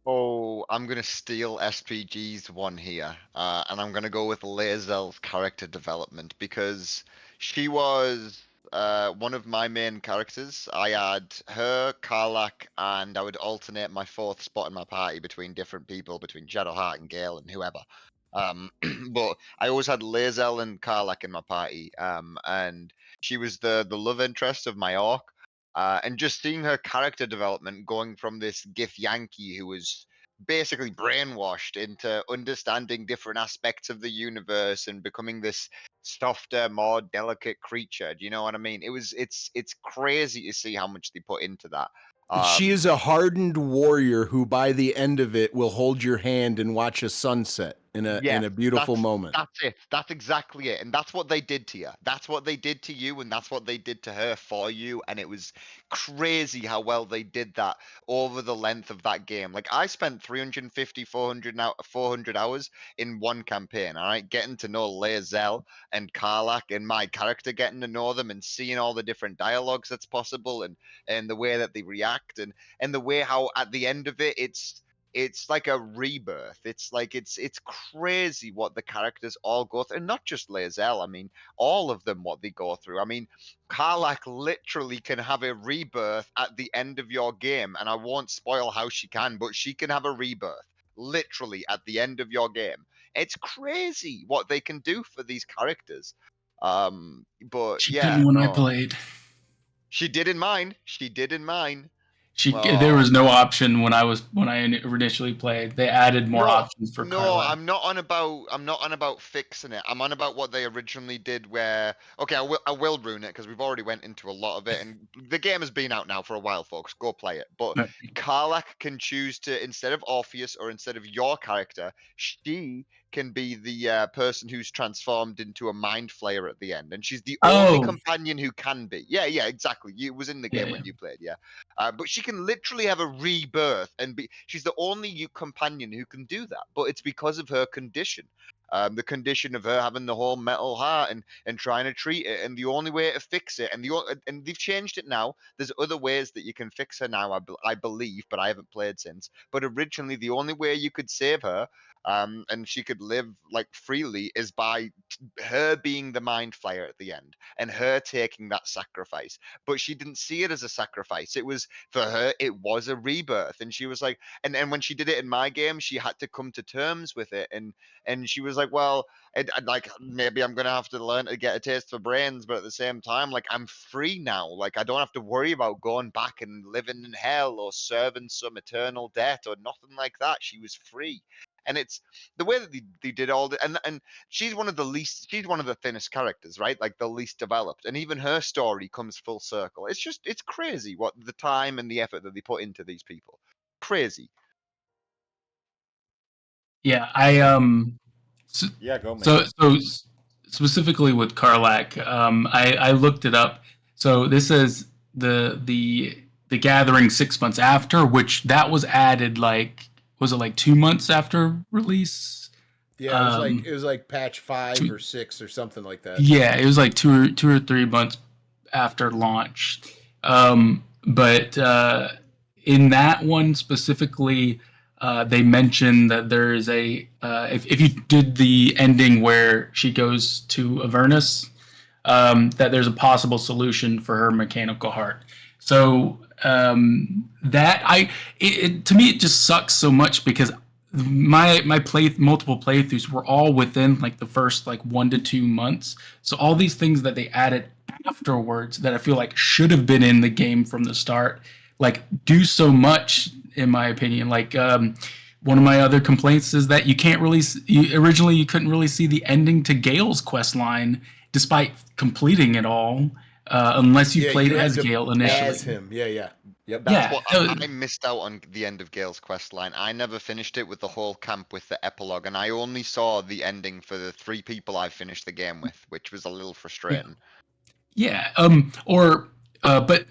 Oh, I'm gonna steal SPG's one here, and I'm gonna go with Lae'zel's character development because she was one of my main characters. I had her, Karlach, and I would alternate my fourth spot in my party between different people, between Shadowheart and Gale and whoever. But I always had Lae'zel and Karlach in my party, and she was the love interest of my orc. And just seeing her character development going from this Gith Yankee who was basically brainwashed into understanding different aspects of the universe and becoming this softer, more delicate creature. Do you know what I mean? It's crazy to see how much they put into that. She is a hardened warrior who, by the end of it, will hold your hand and watch a sunset in Yeah, a beautiful moment. that's it. That's exactly it. And that's what they did to you. That's what they did to you, and that's what they did to her for you. And it was crazy how well they did that over the length of that game. Like I spent 350, 400 hours in one campaign, all right, getting to know Lae'zel and Karlach and my character, getting to know them and seeing all the different dialogues that's possible and the way that they react and the way how at the end of it it's like a rebirth. It's like it's crazy what the characters all go through, and not just Lae'zel. I mean, all of them what they go through. I mean, Karlach literally can have a rebirth at the end of your game, and I won't spoil how she can, but she can have a rebirth literally at the end of your game. It's crazy what they can do for these characters. But She yeah, didn't when I no, played. she did in mine. She did in mine. There Oh, was no option when I initially played. They added more no, options for no, Karlach. I'm not on about fixing it. I'm on about what they originally did where okay, I will ruin it because we've already went into a lot of it and the game has been out now for a while, folks. Go play it. But Karlach can choose to instead of Orpheus or instead of your character, she can be the person who's transformed into a mind flayer at the end, and she's the only Oh, companion who can be. Yeah, yeah, exactly. You was in the yeah, game yeah. when you played, yeah. But she can literally have a rebirth and be. She's the only companion who can do that, but it's because of her condition. The condition of her having the whole metal heart and trying to treat it, and the only way to fix it, and they've changed it now. There's other ways that you can fix her now, I believe, but I haven't played since. But originally, the only way you could save her, and she could live like freely, is by her being the mind flayer at the end and her taking that sacrifice. But she didn't see it as a sacrifice. It was for her, it was a rebirth, and she was like, and when she did it in my game, she had to come to terms with it, and she was like, well, like maybe I'm gonna have to learn to get a taste for brains, but at the same time, like I'm free now. Like I don't have to worry about going back and living in hell or serving some eternal debt or nothing like that. She was free. And it's the way that they did all the and she's one of the least, she's one of the thinnest characters, right? Like the least developed, and even her story comes full circle. It's crazy what the time and the effort that they put into these people. Crazy. Yeah, so, Yeah, go, man. so specifically with Karlak, I looked it up. So this is the Gathering 6 months after, which that was added like, was it like 2 months after release? Yeah, Um, it was like patch 5 two, or 6 or something like that. yeah, it was like 2 or 3 months after launch. But in that one specifically, they mentioned that there is a if you did the ending where she goes to Avernus, that there's a possible solution for her mechanical heart. So that to me it just sucks so much because my multiple playthroughs were all within like the first like 1 to 2 months. So all these things that they added afterwards that I feel like should have been in the game from the start, like do so much in my opinion. Like one of my other complaints is that you can't really originally you couldn't really see the ending to Gale's quest line despite completing it all, unless you Yeah, played you had as to Gale initially. as him. Yeah, yeah. Yep. That's Yeah, what I missed out on the end of Gale's quest line. I never finished it with the whole camp with the epilogue, and I only saw the ending for the 3 people I finished the game with, which was a little yeah, frustrating. yeah. But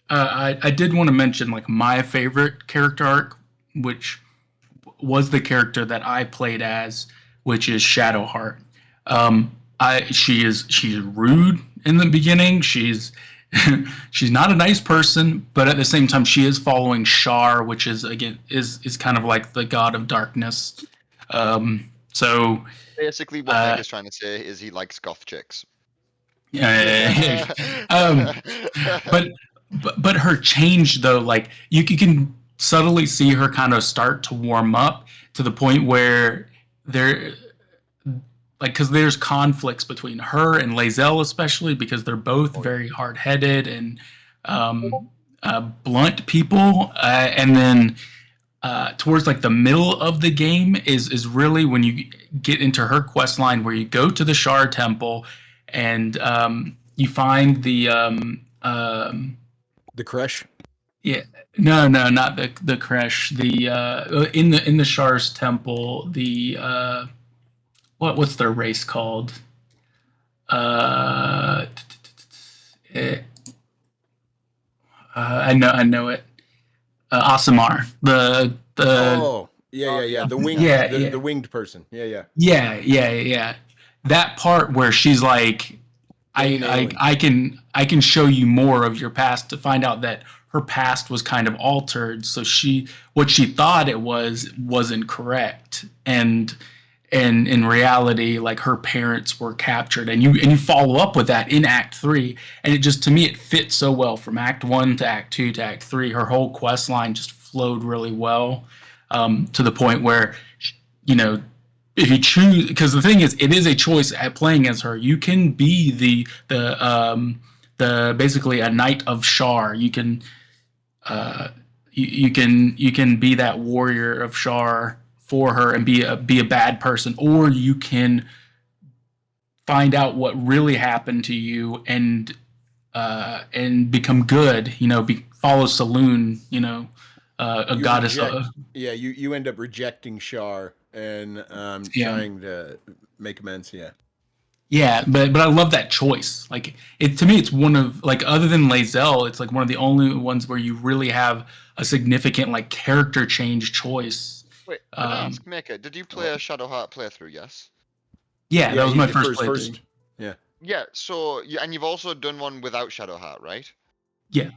I did want to mention like my favorite character arc, which was the character that I played as, which is Shadowheart. She's rude in the beginning. She's not a nice person, but at the same time, she is following Shar, which is again is kind of like the god of darkness. So Basically, what uh, Mega's trying to say is he likes goth chicks. um, but but her change though, like you can subtly see her kind of start to warm up to the point where there like because there's conflicts between her and Lazelle, especially because they're both very hard-headed and blunt people, and then towards like the middle of the game is really when you get into her quest line where you go to the Shar Temple and you find The Crush. yeah, no, not the Kresh, in the Shar's Temple, the what's their race called? Uh, eh, I know it. Asimar, the Oh, yeah, yeah, yeah. The winged, yeah, the winged person. Yeah, yeah. yeah. That part where she's like, Dane Aylin. I can show you more of your past to find out that her past was kind of altered. So what she thought it wasn't correct, and in reality, like her parents were captured, and you follow up with that in Act 3, and it just to me it fits so well from Act 1 to Act 2 to Act 3. Her whole quest line just flowed really well, to the point where you know if you choose, because the thing is it is a choice at playing as her. You can be the basically a knight of Shar. You can uh, you can be that warrior of Shar for her and be a bad person, or you can find out what really happened to you and become good. Follow Saloon. A You goddess. reject. Yeah, you end up rejecting Shar and Yeah, trying to make amends. Yeah. yeah, but I love that choice. Like it to me, it's one of like other than Lazelle, it's like one of the only ones where you really have a significant like character change choice. Wait, can I Um, ask Mega, did you play Oh, a Shadowheart playthrough? Yes. Yeah, that was he my did first for his playthrough. Yeah. Yeah. So and you've also done one without Shadowheart, right? Yeah,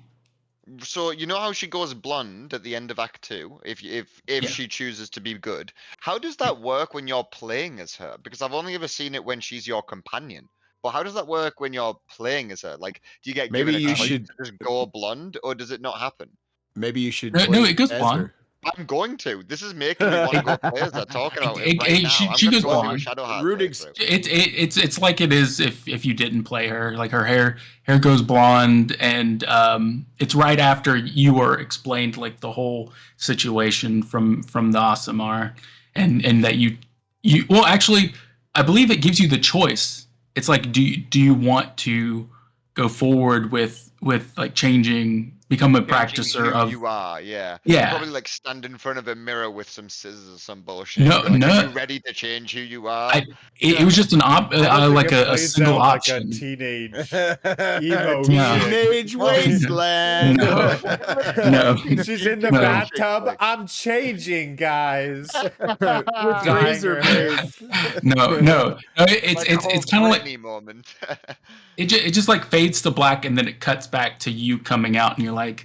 So you know how she goes blonde at the end of Act Two, if yeah. she chooses to be good. How does that work when you're playing as her? Because I've only ever seen it when she's your companion. But how does that work when you're playing as her? Like, do you get Maybe given a you choice should. to just go blonde, or does it not happen? Maybe you should No, play it goes as blonde. her. I'm going to. This is making me want to go play as her. Talking about it right now. I'm She going to goes go and do a blonde. Shadowheart Rudig's playthrough. It's like it is if you didn't play her. Like her hair goes blonde, and it's right after you were explained like the whole situation from the Asimar, and that you well actually I believe it gives you the choice. It's like do you want to go forward with like become a Changing practicer who of you are, yeah. You yeah. probably like stand in front of a mirror with some scissors or some bullshit and No, be like, "Are no. you ready to change who you I are?" it was just an I don't think like it a plays single out like a option. teenage emo No. Teenage chick. Wasteland. No. Like No. She's in the No. bathtub. I'm changing, guys. With Dyeing razor her hair. blades. No. Like a whole It's kind of like Britney moment. it just like fades to black and then it cuts back to you coming out and you're like,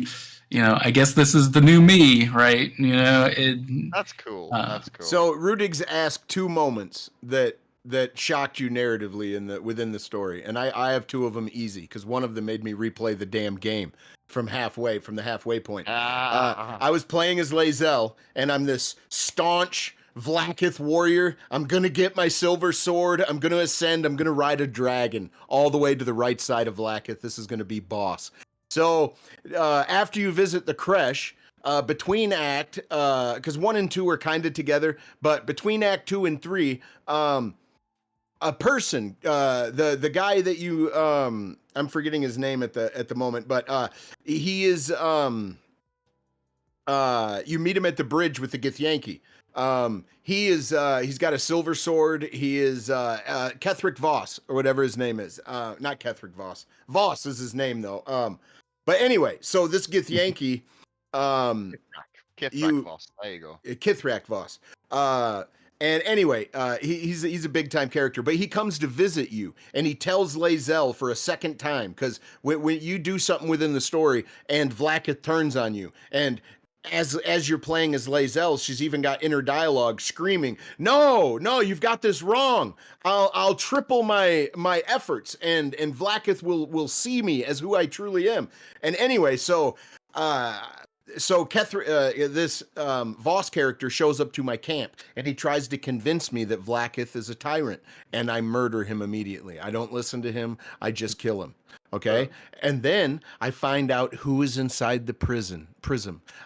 I guess this is the new me, right? That's cool. Uh, That's cool. So Rudig's asked two moments that shocked you narratively within the story, and I have two of them easy because one of them made me replay the damn game from the halfway point. I was playing as Lae'zel, and I'm this staunch Vlaakith warrior. I'm gonna get my silver sword. I'm gonna ascend. I'm gonna ride a dragon all the way to the right side of Vlaakith. This is gonna be boss. So after you visit the creche, between act, because 1 and 2 are kind of together, but between act 2 and 3, a person, the guy that you, I'm forgetting his name at the moment, but he is, you meet him at the bridge with the Githyanki. He's got a silver sword. He is Kethric Voss or whatever his name is. Not Kethric Voss. Voss is his name though. But anyway, so this Githyanki, Kithrak Voss. There you go. Kithrak Voss. And anyway, he's a big time character, but he comes to visit you, and he tells Lae'zel for a second time because when you do something within the story, and Vlaakith turns on you, and as you're playing as Lae'zel, she's even got inner dialogue screaming, "No, you've got this wrong. I'll triple my efforts, and Vlaakith will see me as who I truly am." And anyway, so this Voss character shows up to my camp, and he tries to convince me that Vlaakith is a tyrant, and I murder him immediately. I don't listen to him. I just kill him. Okay. And then I find out who is inside the prism.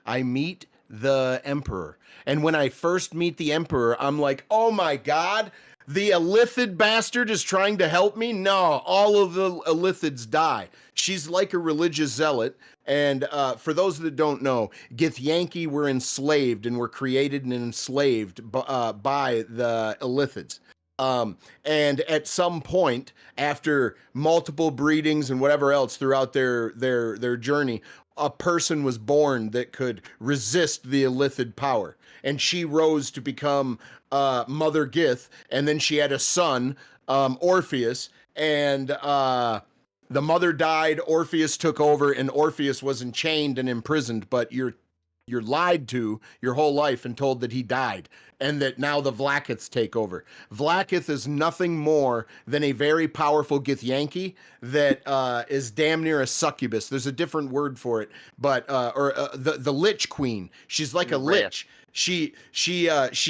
I meet the Emperor. And when I first meet the Emperor, I'm like, oh my God, the Illithid bastard is trying to help me? No, all of the Illithids die. She's like a religious zealot. And for those that don't know, Githyanki were enslaved and were created and enslaved by the Illithids. And at some point, after multiple breedings and whatever else throughout their journey, a person was born that could resist the Illithid power, and she rose to become Mother Gith, and then she had a son, Orpheus, and the mother died. Orpheus took over, and Orpheus was enchained and imprisoned. But you're lied to your whole life and told that he died, and that now the Vlaakiths take over. Vlaakith is nothing more than a very powerful Githyanki that is damn near a succubus. There's a different word for it, but the Lich Queen. She's like a Wraith. lich. She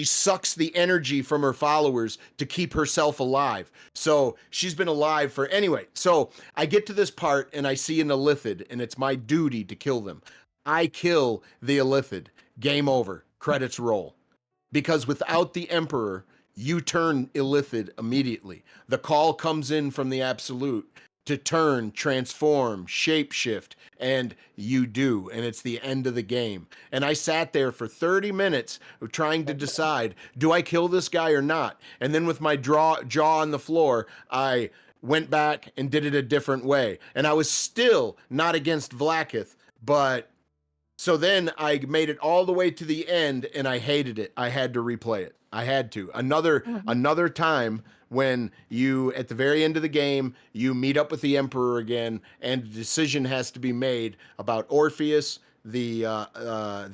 sucks the energy from her followers to keep herself alive. So she's been alive for anyway. So I get to this part and I see an Illithid, and it's my duty to kill them. I kill the Illithid. Game over. Credits roll. Because without the Emperor, you turn Illithid immediately. The call comes in from the Absolute to turn, transform, shapeshift, and you do. And it's the end of the game. And I sat there for 30 minutes trying to decide, do I kill this guy or not? And then with my jaw on the floor, I went back and did it a different way. And I was still not against Vlaakith, but so then I made it all the way to the end, and I hated it. I had to replay it. I had to. Another time when you, at the very end of the game, you meet up with the Emperor again, and a decision has to be made about Orpheus, the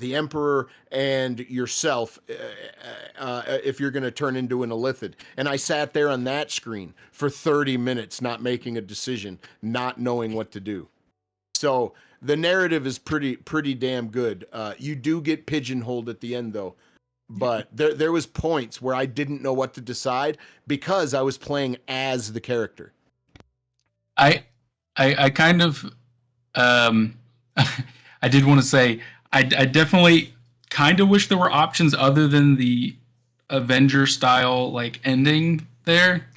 Emperor, and yourself, if you're going to turn into an Illithid. And I sat there on that screen for 30 minutes, not making a decision, not knowing what to do. So the narrative is pretty damn good. You do get pigeonholed at the end, though. But there was points where I didn't know what to decide because I was playing as the character. I kind of I did want to say I definitely kind of wish there were options other than the Avenger style like ending there.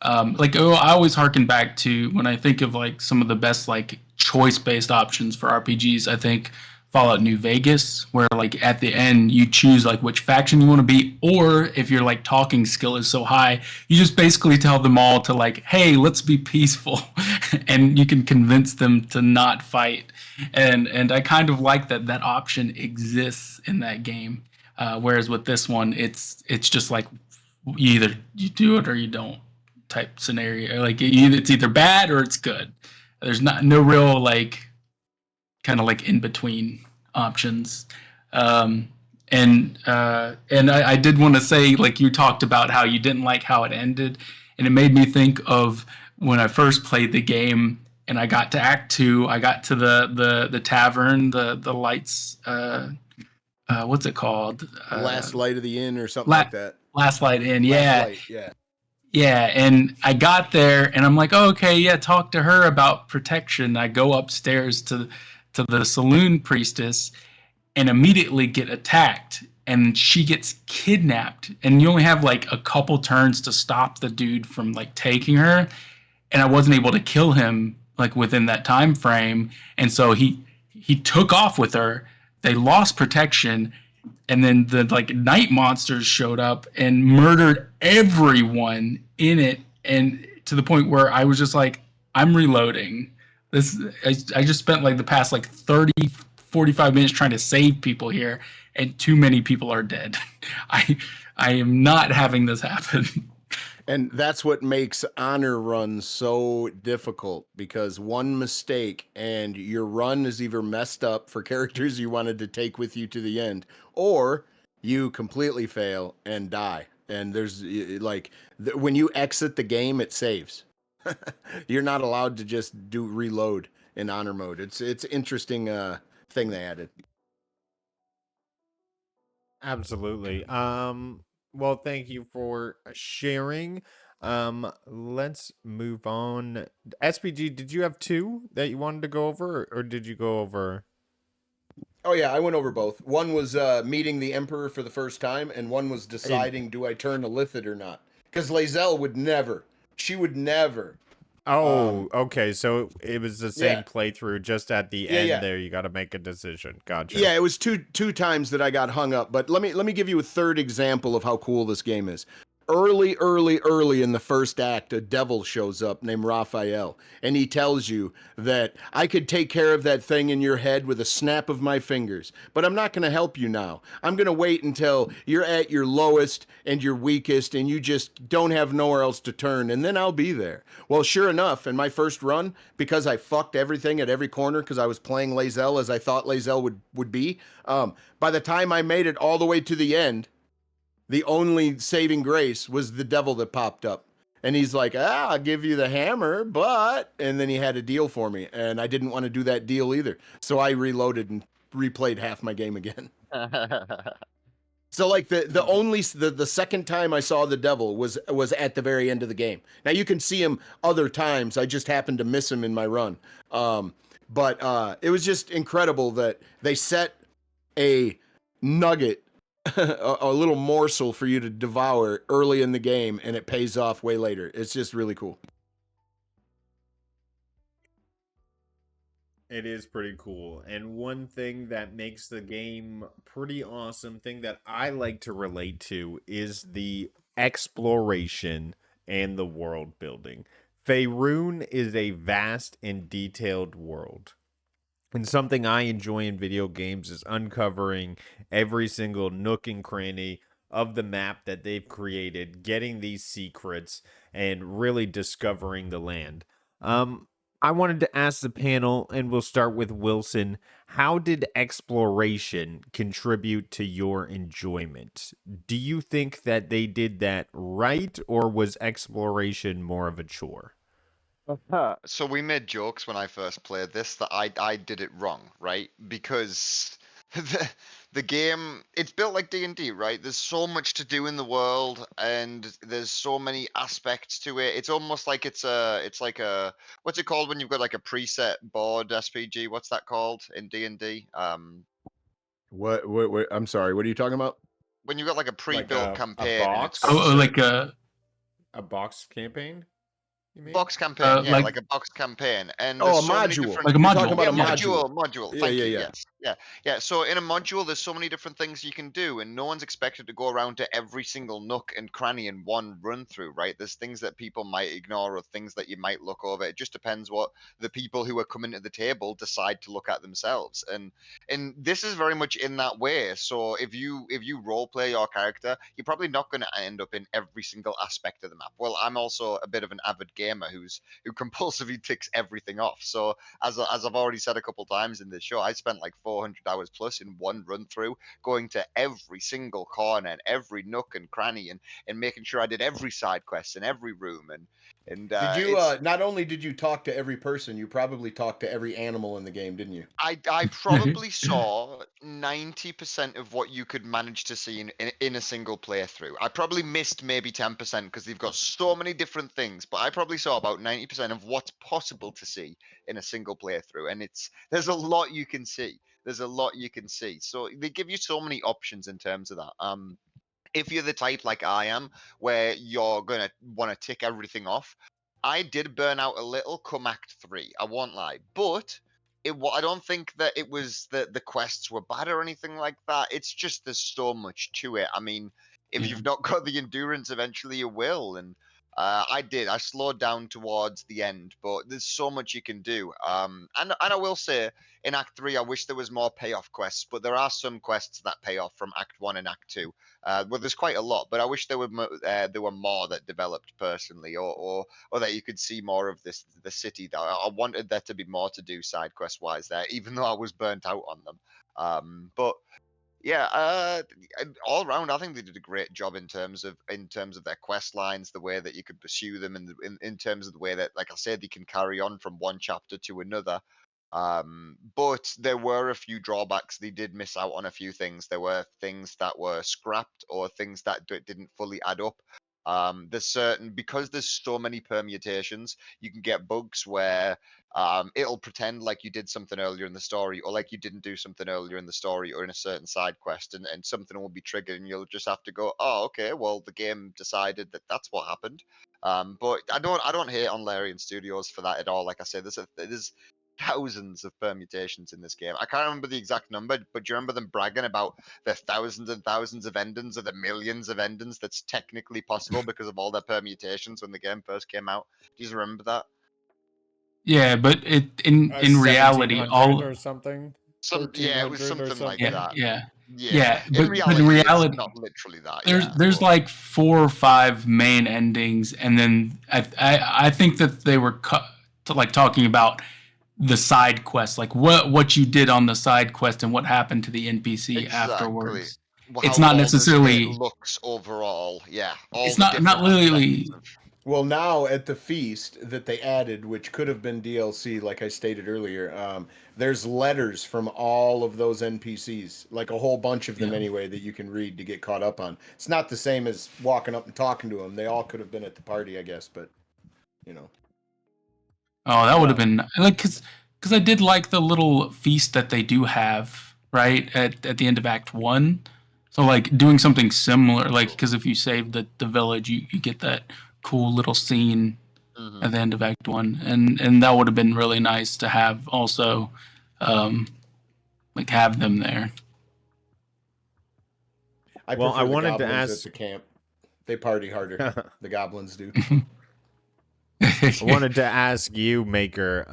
Like I always harken back to when I think of like some of the best like choice based options for RPGs. I think Fallout New Vegas, where like at the end you choose like which faction you want to be, or if your like talking skill is so high, you just basically tell them all to like, hey, let's be peaceful, and you can convince them to not fight. And I kind of like that that option exists in that game. Whereas with this one, it's just like you do it or you don't type scenario. Like it's either bad or it's good. There's no real like kind of like in between options. And I did want to say, like you talked about how you didn't like how it ended, and it made me think of when I first played the game and I got to Act 2. I got to the tavern, the lights. What's it called? Last Light of the Inn or something like that. Last Light Inn, Last yeah. Light, yeah. Yeah, and I got there and I'm like, oh, okay, yeah, talk to her about protection. I go upstairs to the saloon priestess and immediately get attacked, and she gets kidnapped, and you only have like a couple turns to stop the dude from like taking her, and I wasn't able to kill him like within that time frame, and so he took off with her. They lost protection, and then the like night monsters showed up and murdered everyone in it, and to the point where I was just like, I'm reloading this. I just spent like the past like 30-45 minutes trying to save people here, and too many people are dead. I am not having this happen. And that's what makes honor runs so difficult, because one mistake and your run is either messed up for characters you wanted to take with you to the end, or you completely fail and die. And there's like when you exit the game, it saves. You're not allowed to just do reload in honor mode. It's interesting thing they added. Absolutely. Well, thank you for sharing. Let's move on. SPG, did you have two that you wanted to go over, or did you go over? Oh yeah, I went over both. One was meeting the Emperor for the first time, and one was deciding, do I turn to Lithid or not? Because Lae'zel would never. She would never. Oh, okay. So it was the same Yeah. playthrough, just at the Yeah, end yeah. there, you got to make a decision. Gotcha. Yeah, it was two times that I got hung up. But let me give you a third example of how cool this game is. Early in the first act, a devil shows up named Raphael, and he tells you that I could take care of that thing in your head with a snap of my fingers, but I'm not going to help you now. I'm going to wait until you're at your lowest and your weakest, and you just don't have nowhere else to turn, and then I'll be there. Well, sure enough, in my first run, because I fucked everything at every corner because I was playing Lae'zel as I thought Lae'zel would be, by the time I made it all the way to the end, the only saving grace was the devil that popped up. And he's like, I'll give you the hammer, but... And then he had a deal for me, and I didn't want to do that deal either. So I reloaded and replayed half my game again. So like the second time I saw the devil was at the very end of the game. Now you can see him other times. I just happened to miss him in my run. But it was just incredible that they set a nugget, a little morsel for you to devour early in the game, and it pays off way later. It's just really cool. It is pretty cool. And one thing that makes the game pretty awesome, thing that I like to relate to, is the exploration and the world building. Faerun is a vast and detailed world. And something I enjoy in video games is uncovering every single nook and cranny of the map that they've created, getting these secrets, and really discovering the land. I wanted to ask the panel, and we'll start with Wilson. How did exploration contribute to your enjoyment? Do you think that they did that right, or was exploration more of a chore? So we made jokes when I first played this that I did it wrong, right? Because the game it's built like D&D, right? There's so much to do in the world and there's so many aspects to it. It's almost like it's like a what's it called when you've got like a preset board SPG? What's that called in D&D? What? I'm sorry. What are you talking about? When you've got like a Like pre-built a campaign and it's got box? Oh, certain like A box campaign, you mean? box campaign, yeah, like like a box campaign, and there's Oh, a so many module. different a You're talking module. about yeah, a Yeah. module. module. Yeah, Thank yeah, you. yeah. Yes, yeah. So in a module, there's so many different things you can do, and no one's expected to go around to every single nook and cranny in one run through, right? There's things that people might ignore or things that you might look over. It just depends what the people who are coming to the table decide to look at themselves, and this is very much in that way. So if you role play your character, you're probably not going to end up in every single aspect of the map. Well, I'm also a bit of an avid gamer who compulsively ticks everything off. So as I've already said a couple times in this show, I spent like 400 hours plus in one run through, going to every single corner and every nook and cranny, and making sure I did every side quest in every room, and Did you? it's Not only did you talk to every person, you probably talked to every animal in the game, didn't you? I probably saw 90% of what you could manage to see in a single playthrough. I probably missed maybe 10% because they've got so many different things, but I probably saw about 90% of what's possible to see in a single playthrough. And there's a lot you can see. There's a lot you can see. So they give you so many options in terms of that. If you're the type like I am, where you're gonna want to tick everything off, I did burn out a little come Act 3. I won't lie, but I don't think that it was that the quests were bad or anything like that. It's just there's so much to it. I mean, if Yeah. you've not got the endurance, eventually you will. And I did. I slowed down towards the end, but there's so much you can do. And I will say, in Act 3, I wish there was more payoff quests, but there are some quests that pay off from Act 1 and Act 2. Well, there's quite a lot, but I wish there were more that developed personally, or that you could see more of the city. That I wanted there to be more to do side quest wise there, even though I was burnt out on them. But yeah, all around, I think they did a great job in terms of their quest lines, the way that you could pursue them, and in terms of the way that, like I said, they can carry on from one chapter to another. But there were a few drawbacks. They did miss out on a few things. There were things that were scrapped or things that didn't fully add up. There's certain because there's so many permutations, you can get bugs where it'll pretend like you did something earlier in the story, or like you didn't do something earlier in the story, or in a certain side quest, and something will be triggered, and you'll just have to go, oh, okay, well, the game decided that that's what happened. But I don't hate on Larian Studios for that at all. Like I said, there's thousands of permutations in this game. I can't remember the exact number, but do you remember them bragging about the thousands and thousands of endings, or the millions of endings that's technically possible because of all their permutations when the game first came out? Do you remember that? Yeah, but in reality, 1700 all or something? Yeah, it was 1300 or something like yeah, something? that. yeah, Yeah, yeah. in But in reality, it's reality, not literally that. there's Yeah, there's but like 4 or 5 main endings, and then I think that they were like talking about the side quest, like what you did on the side quest and what happened to the NPC exactly. afterwards. Well, It's how not Baldur's Gate necessarily. looks overall. Yeah, all It's the not different aspects literally. of. Well, now at the feast that they added, which could have been DLC, like I stated earlier, there's letters from all of those NPCs, like a whole bunch of them Yeah. anyway, that you can read to get caught up on. It's not the same as walking up and talking to them. They all could have been at the party, I guess, but you know. Oh, that would have Uh, been like because I did like the little feast that they do have right at the end of Act 1. So like doing something similar, like because if you save the village, you get that cool little scene Mhm. at the end of Act 1, and that would have been really nice to have also, um, like have them there. I Well, I prefer the wanted to goblins at ask. the camp. They party harder. The goblins do. I wanted to ask you, Maker,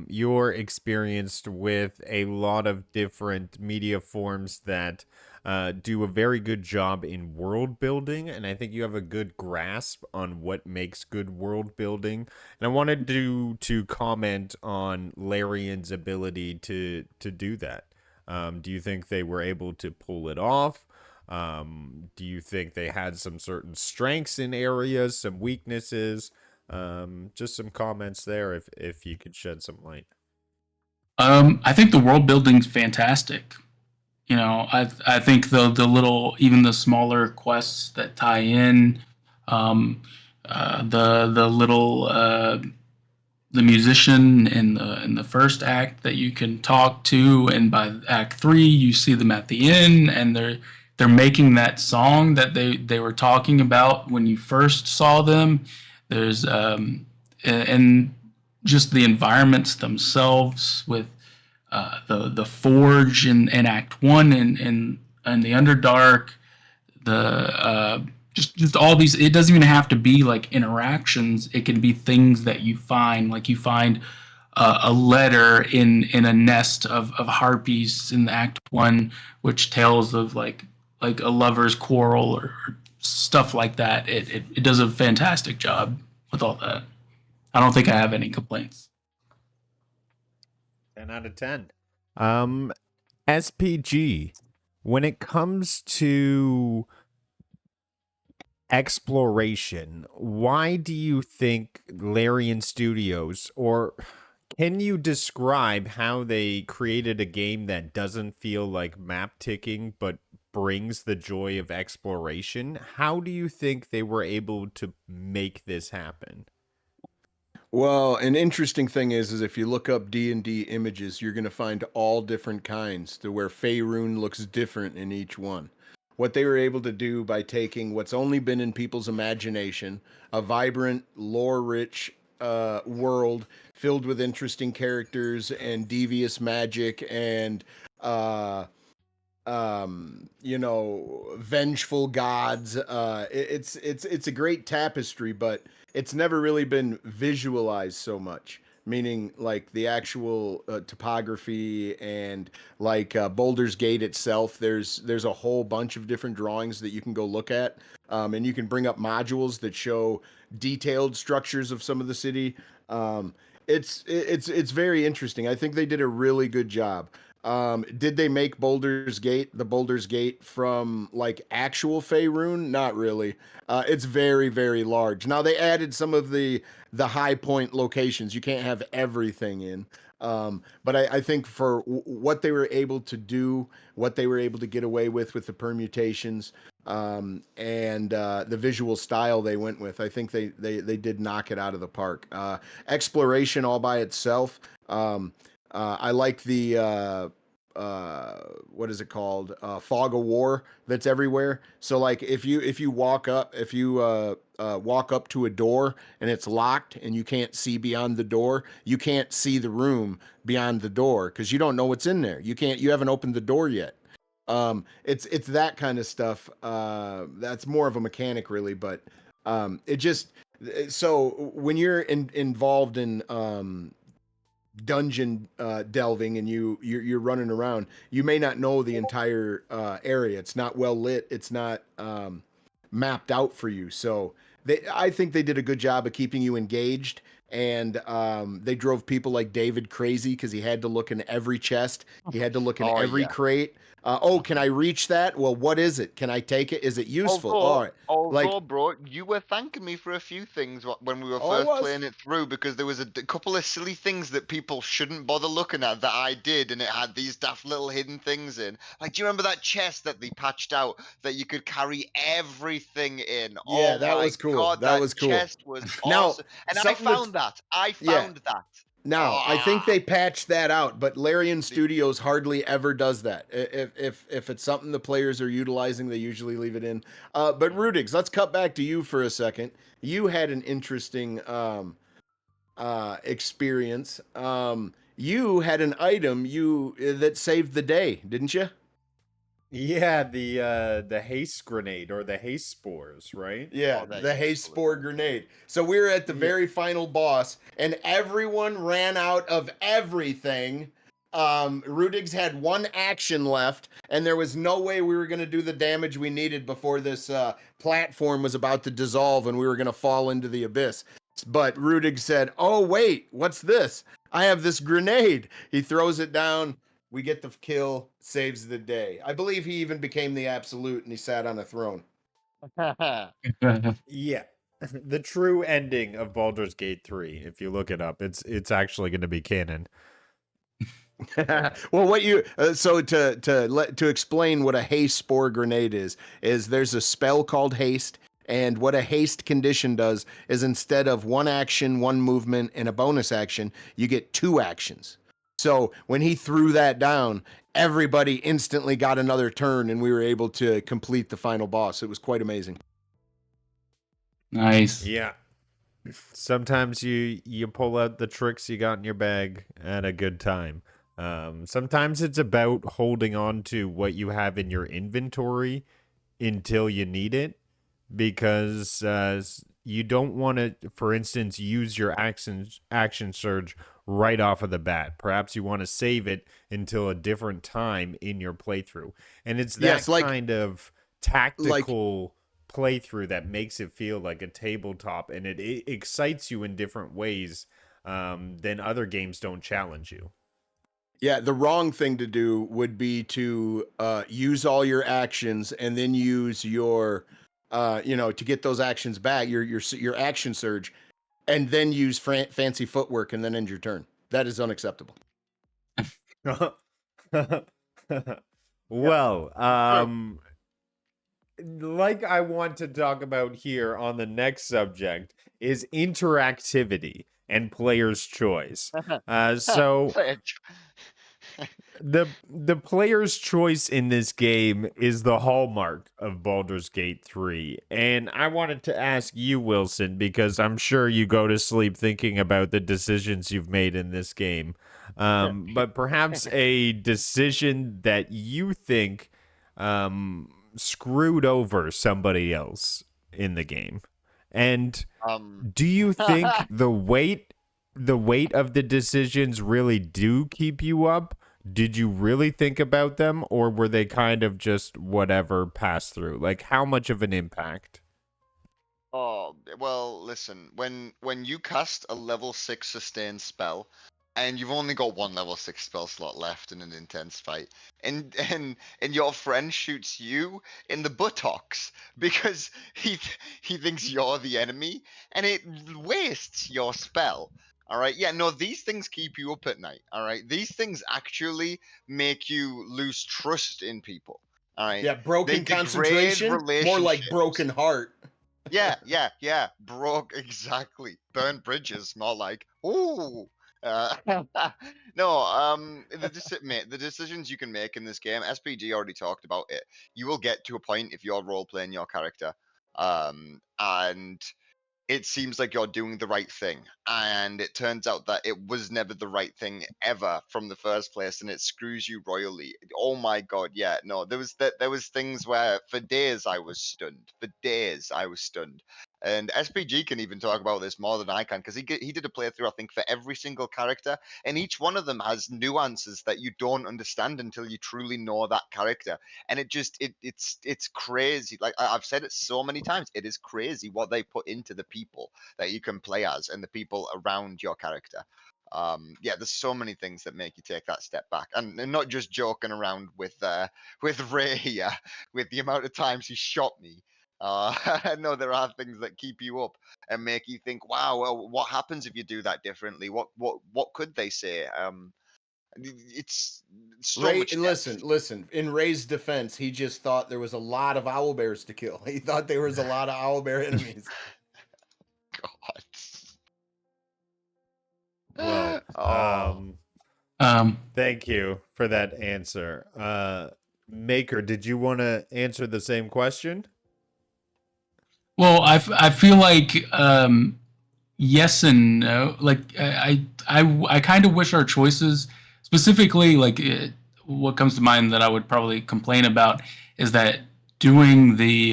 you're experienced with a lot of different media forms that do a very good job in world building, and I think you have a good grasp on what makes good world building. And I wanted to comment on Larian's ability to do that. Do you think they were able to pull it off? Do you think they had some certain strengths in areas, some weaknesses? Just some comments there if you could shed some light. I think the world building's fantastic. I think the little, even the smaller quests that tie in, um, the little the musician in the first act that you can talk to, and by act three you see them at the end, and they're making that song that they were talking about when you first saw them. There's and just the environments themselves with the forge in Act One and the Underdark, the just all these. It doesn't even have to be like interactions. It can be things that you find, like you find a letter in a nest of harpies in Act One, which tells of like a lover's quarrel or stuff like that. It does a fantastic job with all that. I don't think I have any complaints. 10 out of 10. Um, SPG, when it comes to exploration, why do you think Larian Studios, or can you describe how they created a game that doesn't feel like map ticking but brings the joy of exploration? How do you think they were able to make this happen? Well, an interesting thing is if you look up D&D images, you're going to find all different kinds to where Faerun looks different in each one. What they were able to do by taking what's only been in people's imagination, a vibrant, lore-rich world filled with interesting characters and devious magic and uh vengeful gods. It's a great tapestry, but it's never really been visualized so much, meaning like the actual topography and like Boulder's Gate itself. There's a whole bunch of different drawings that you can go look at, and you can bring up modules that show detailed structures of some of the city. um, it's very interesting. I think they did a really good job. Did they make the Boulder's Gate from like actual Faerun? Not really. It's very, very large. Now they added some of the high point locations. You can't have everything in. But I think for what they were able to do, what they were able to get away with the permutations, and the visual style they went with, I think they did knock it out of the park. Exploration all by itself. I like the what is it called? Fog of War that's everywhere. So like if you walk up to a door and it's locked and you can't see beyond the door, you can't see the room beyond the door because you don't know what's in there. You haven't opened the door yet. It's that kind of stuff. That's more of a mechanic really, but it just so when you're involved in dungeon delving and you're running around, you may not know the entire area. It's not well lit. It's not mapped out for you. So I think they did a good job of keeping you engaged. And they drove people like David crazy because he had to look in every chest. He had to look in Oh every yeah. crate. Oh, can I reach that? Well, what is it? Can I take it? Is it useful? All right. Although, Like, bro, you were thanking me for a few things when we were oh, I first was. playing it through because there was a couple of silly things that people shouldn't bother looking at that I did, and it had these daft little hidden things in. Like, do you remember that chest that they patched out that you could carry everything in? Yeah, Oh that my was cool. god, That that was cool. chest was Now, awesome, and I something that's found that. I yeah. found that. Now, I think Ah, they patched that out, but Larian the- Studios hardly ever does that. If it's something the players are utilizing, they usually leave it in. But Rudigs, let's cut back to you for a second. You had an interesting experience. You had an item that saved the day, didn't you? Yeah, the haste grenade or the haste spores, right? Yeah, Oh, they're the haste useful as spore well. grenade. So we were at the Yeah. very final boss, and everyone ran out of everything. Rudigs had one action left, and there was no way we were going to do the damage we needed before this platform was about to dissolve and we were going to fall into the abyss. But Rudig said, "Oh wait, what's this? I have this grenade." He throws it down. We get the kill, saves the day. I believe he even became the absolute, and he sat on a throne. Yeah. The true ending of Baldur's Gate 3, if you look it up, it's actually going to be canon. Well, what you so to explain what a haste spore grenade is there's a spell called haste, and what a haste condition does is instead of one action, one movement, and a bonus action, you get two actions. So when he threw that down, everybody instantly got another turn, and we were able to complete the final boss. It was quite amazing. Nice. Yeah. Sometimes you pull out the tricks you got in your bag at a good time. Sometimes it's about holding on to what you have in your inventory until you need it, because you don't want to, for instance, use your action surge right off of the bat. Perhaps you want to save it until a different time in your playthrough, and it's that Yes, kind of like tactical playthrough that makes it feel like a tabletop, and it excites you in different ways than other games don't challenge you. Yeah, the wrong thing to do would be to use all your actions and then use your, to get those actions back, your action surge, and then use fancy footwork and then end your turn. That is unacceptable. Yep, Well, true. like I want to talk about here on the next subject is interactivity and player's choice. So Fair the player's choice in this game is the hallmark of Baldur's Gate 3. And I wanted to ask you, Wilson, because I'm sure you go to sleep thinking about the decisions you've made in this game. But perhaps a decision that you think screwed over somebody else in the game. And Um, do you think the weight of the decisions really do keep you up? Did you really think about them, or were they kind of just whatever pass through? Like, how much of an impact? Oh, well, listen, when you cast a level 6 sustain spell and you've only got one level 6 spell slot left in an intense fight, and your friend shoots you in the buttocks because he thinks you're the enemy, and it wastes your spell. All right. Yeah, no, these things keep you up at night. All right. These things actually make you lose trust in people. All right. Yeah, They broken degrade concentration, more like relationships. broken heart. Yeah. Broke exactly. Burn bridges, more like. Ooh. Uh, no, mate, the decisions you can make in this game, SPG already talked about it. You will get to a point if you're role playing your character, and it seems like you're doing the right thing, and it turns out that it was never the right thing ever from the first place, and it screws you royally. Oh my god, yeah, no, there was things where for days I was stunned. For days I was stunned. And SPG can even talk about this more than I can, because he did a playthrough, I think, for every single character, and each one of them has nuances that you don't understand until you truly know that character. And it's crazy. Like I've said it so many times, it is crazy what they put into the people that you can play as and the people around your character. Yeah, there's so many things that make you take that step back, and not just joking around with Ray here, with the amount of times he shot me. I know there are things that keep you up and make you think, wow, well, what happens if you do that differently? What could they say? It's so Ray, much listen, depth. listen. In Ray's defense, he just thought there was a lot of owl bears to kill. He thought there was a lot of owl bear enemies. God. Well, Oh, thank you for that answer. Maker, did you want to answer the same question? Well, I feel like yes and no. Like I kind of wish our choices, specifically like what comes to mind that I would probably complain about is that doing the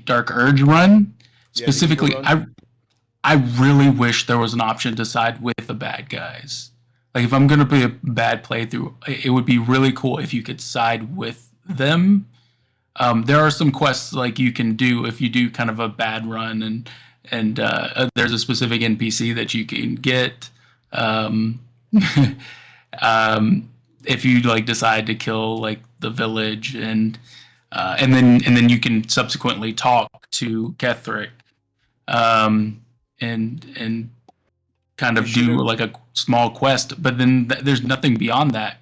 Dark Urge run Yeah, the evil specifically, run. I really wish there was an option to side with the bad guys. Like if I'm gonna play a bad playthrough, it would be really cool if you could side with them. There are some quests like you can do if you do kind of a bad run, and there's a specific NPC that you can get. Um, if you like decide to kill like the village, and then you can subsequently talk to Ketherick, and kind You of should do have. like a small quest, but then there's nothing beyond that.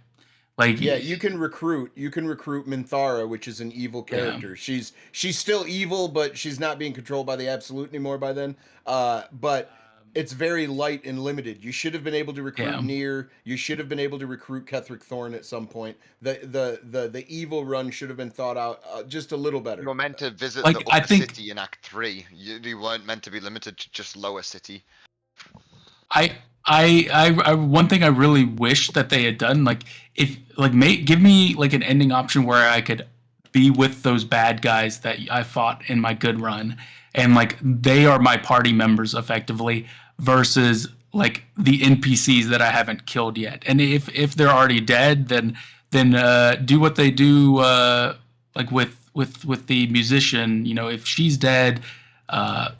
Like, Yeah, you can recruit. You can recruit Minthara, which is an evil yeah, character. She's still evil, but she's not being controlled by the Absolute anymore by then. But it's very light and limited. You should have been able to recruit yeah. Nier. You should have been able to recruit Ketherick Thorn at some point. The evil run should have been thought out just a little You better. were meant to visit the Like I upper think city in Act 3. You weren't meant to be limited to just lower city. I one thing I really wish that they had done, like if like give me like an ending option where I could be with those bad guys that I fought in my good run, and like they are my party members effectively versus like the NPCs that I haven't killed yet. And if they're already dead, then do what they do like with the musician. You know, if she's dead,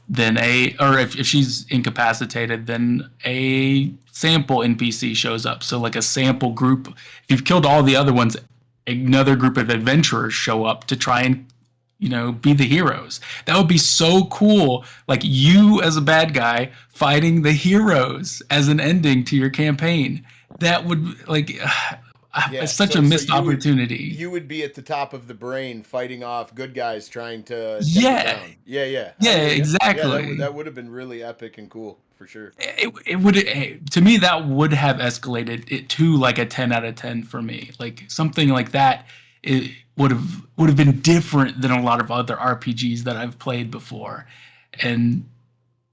then if she's incapacitated, then a sample NPC shows up. So like a sample group. If you've killed all the other ones, another group of adventurers show up to try and be the heroes. That would be so cool. Like you as a bad guy fighting the heroes as an ending to your campaign. That would like Yeah, it's such a so missed opportunity. you would be at the top of the brain fighting off good guys trying to take it Yeah, down. Yeah, yeah, I yeah, hear you. Yeah, exactly. that would have been really epic and cool for sure. It would to me that would have escalated it to like a 10 out of 10 for me. Like something like that it would have been different than a lot of other RPGs that I've played before. And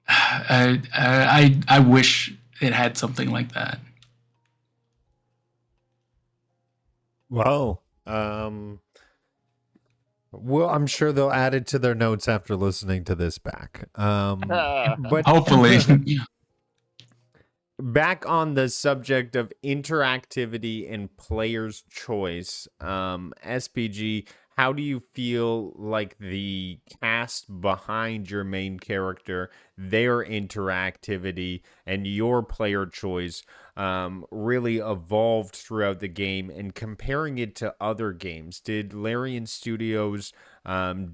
I wish it had something like that. Well, well, I'm sure they'll add it to their notes after listening to this back. But Hopefully. back on the subject of interactivity and player's choice, SPG, how do you feel like the cast behind your main character, their interactivity, and your player choice really evolved throughout the game? And comparing it to other games, did Larian Studios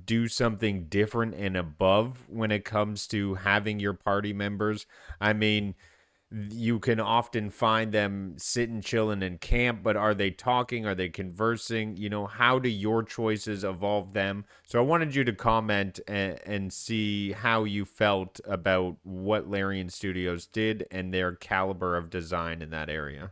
do something different and above when it comes to having your party members? I mean, you can often find them sitting, chilling in camp, but are they talking? Are they conversing? You know, how do your choices evolve them? So I wanted you to comment and see how you felt about what Larian Studios did and their caliber of design in that area.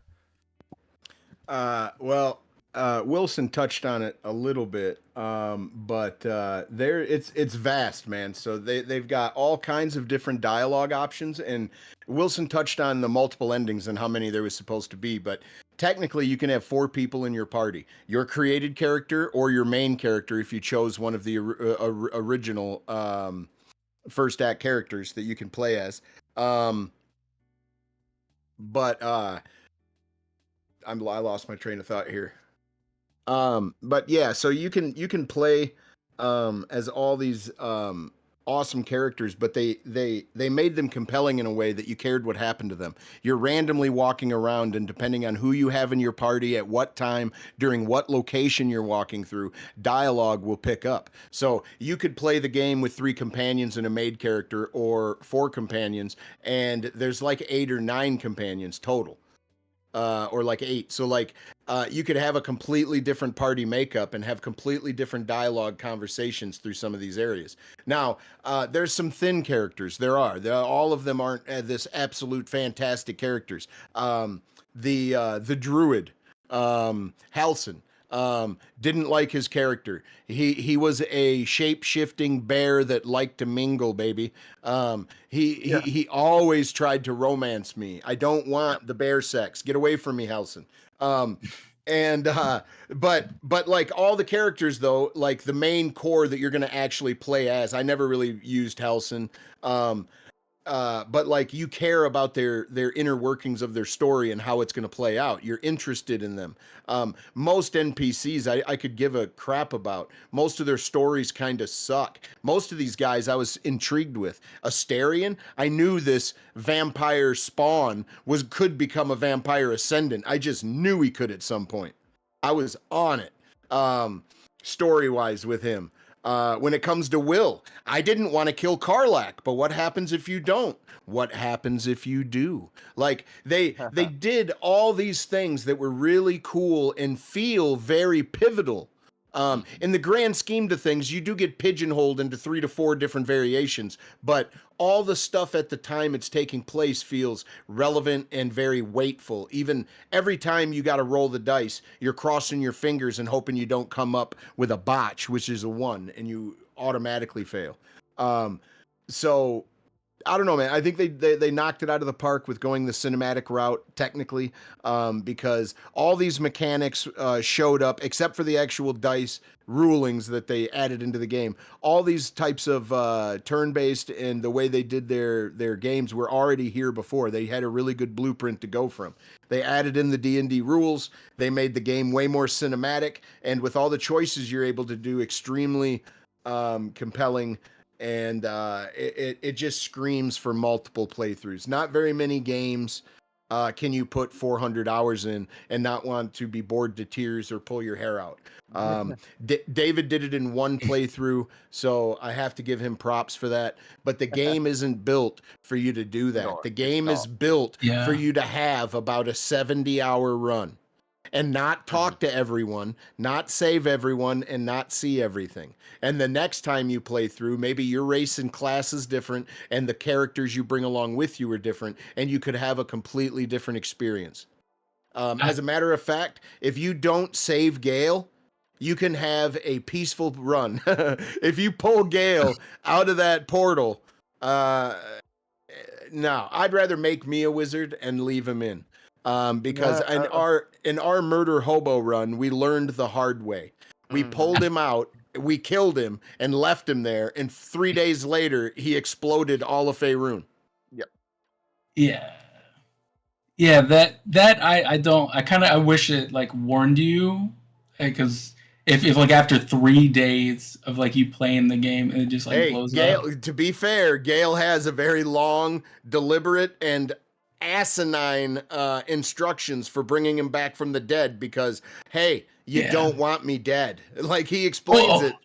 Well, Wilson touched on it a little bit, but there it's vast, man. So they've got all kinds of different dialogue options, and Wilson touched on the multiple endings and how many there was supposed to be. But technically, you can have 4 people in your party: your created character or your main character, if you chose one of the original first act characters that you can play as. Um, but I lost my train of thought here. But yeah, so you can play as all these awesome characters, but they made them compelling in a way that you cared what happened to them. You're randomly walking around, and depending on who you have in your party at what time, during what location you're walking through, dialogue will pick up. So you could play the game with 3 companions and a maid character, or 4 companions, and there's like 8 or 9 companions total, or like 8. So like you could have a completely different party makeup and have completely different dialogue conversations through some of these areas. Now, there's some thin characters. All of them aren't this absolute fantastic characters. The druid, Halson. Didn't like his character. He was a shape shifting bear that liked to mingle, baby. He always tried to romance me. I don't want the bear sex. Get away from me, Halson. Um, and but like all the characters though, like the main core that you're gonna actually play as, I never really used Halson. Um, but like you care about their inner workings of their story and how it's going to play out. You're interested in them. Most NPCs I could give a crap about. Most of their stories kind of suck. Most of these guys I was intrigued with. Asterion, I knew this vampire spawn could become a vampire ascendant. I just knew he could at some point. I was on it. Story wise with him. When it comes to Will, I didn't want to kill Karlach, but what happens if you don't? What happens if you do? Like they did all these things that were really cool and feel very pivotal. In the grand scheme of things, you do get pigeonholed into 3 to 4 different variations, but all the stuff at the time it's taking place feels relevant and very weightful. Even every time you got to roll the dice, you're crossing your fingers and hoping you don't come up with a botch, which is a 1, and you automatically fail. So I don't know, man. I think they knocked it out of the park with going the cinematic route technically, because all these mechanics showed up, except for the actual dice rulings that they added into the game. All these types of turn-based and the way they did their games were already here before. They had a really good blueprint to go from. They added in the D&D rules. They made the game way more cinematic, and with all the choices you're able to do, extremely compelling, and it just screams for multiple playthroughs. Not very many games can you put 400 hours in and not want to be bored to tears or pull your hair out. David did it in 1 playthrough, so I have to give him props for that. But the game isn't built for you to do that. No, The it's game is not. built for Yeah. you to have about a 70-hour run and not talk to everyone, not save everyone, and not see everything. And the next time you play through, maybe your race and class is different, and the characters you bring along with you are different, and you could have a completely different experience. I, As a matter of fact, if you don't save Gale, you can have a peaceful run. If you pull Gale out of that portal, uh, no, I'd rather make me a wizard and leave him in. Because in our murder hobo run, we learned the hard way. We pulled him out, we killed him, and left him there. And 3 days later, he exploded all of Faerun. Yep. yeah. Yeah, that I don't I kind of I wish it like warned you, because if like after 3 days of like you playing the game and it just like Hey, blows up. Gale. To be fair, Gale has a very long, deliberate, and asinine instructions for bringing him back from the dead. Because hey, you Yeah. don't want me dead. Like he explains Well, it.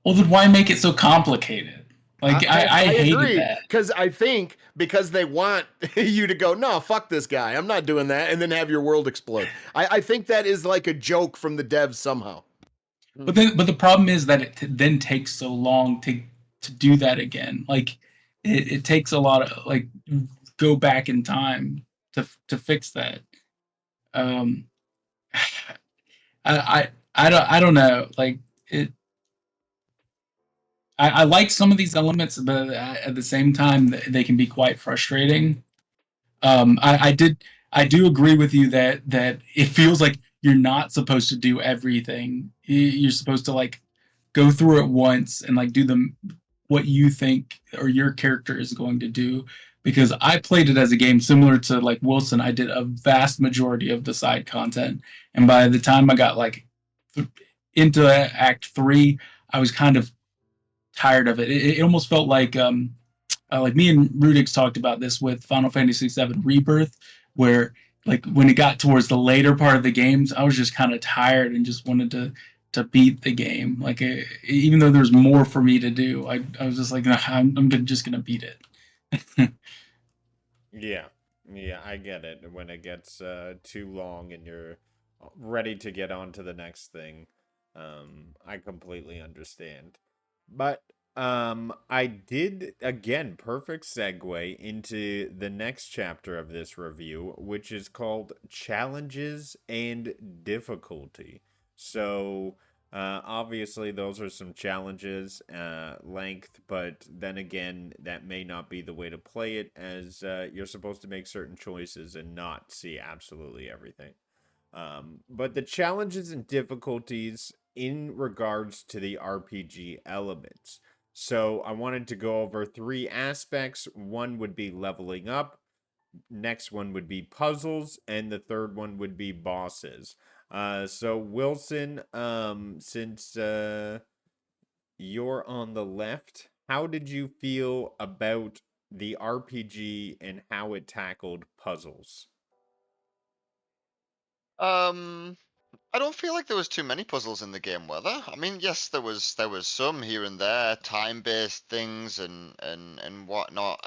well, then why make it so complicated? Like I I hated agree, that. because I think because they want you to go, no, fuck this guy, I'm not doing that, and then have your world explode. I think that is like a joke from the devs somehow. But the problem is that it then takes so long to do that again. Like it takes a lot of like go back in time to fix that. Um, I don't know. Like it, I like some of these elements, but at the same time, they can be quite frustrating. I do agree with you that it feels like you're not supposed to do everything. You're supposed to like go through it once and like do them what you think or your character is going to do. Because I played it as a game similar to like Wilson. I did a vast majority of the side content, and by the time I got like into Act 3, I was kind of tired of it. It almost felt like me and Rudix talked about this with Final Fantasy VII Rebirth, where like when it got towards the later part of the games, I was just kind of tired and just wanted to beat the game. Like even though there's more for me to do, I was just like, "Nah, I'm just gonna beat it." Yeah. Yeah, I get it. When it gets too long and you're ready to get on to the next thing, I completely understand. But I did again perfect segue into the next chapter of this review, which is called Challenges and Difficulty. So obviously, those are some challenges, length, but then again, that may not be the way to play it, as you're supposed to make certain choices and not see absolutely everything. But the challenges and difficulties in regards to the RPG elements. So I wanted to go over three aspects. One would be leveling up, next one would be puzzles, and the third one would be bosses. So Wilson, since you're on the left, how did you feel about the RPG and how it tackled puzzles? Um, I don't feel like there was too many puzzles in the game, were there? I mean, yes, there was some here and there, time-based things and whatnot.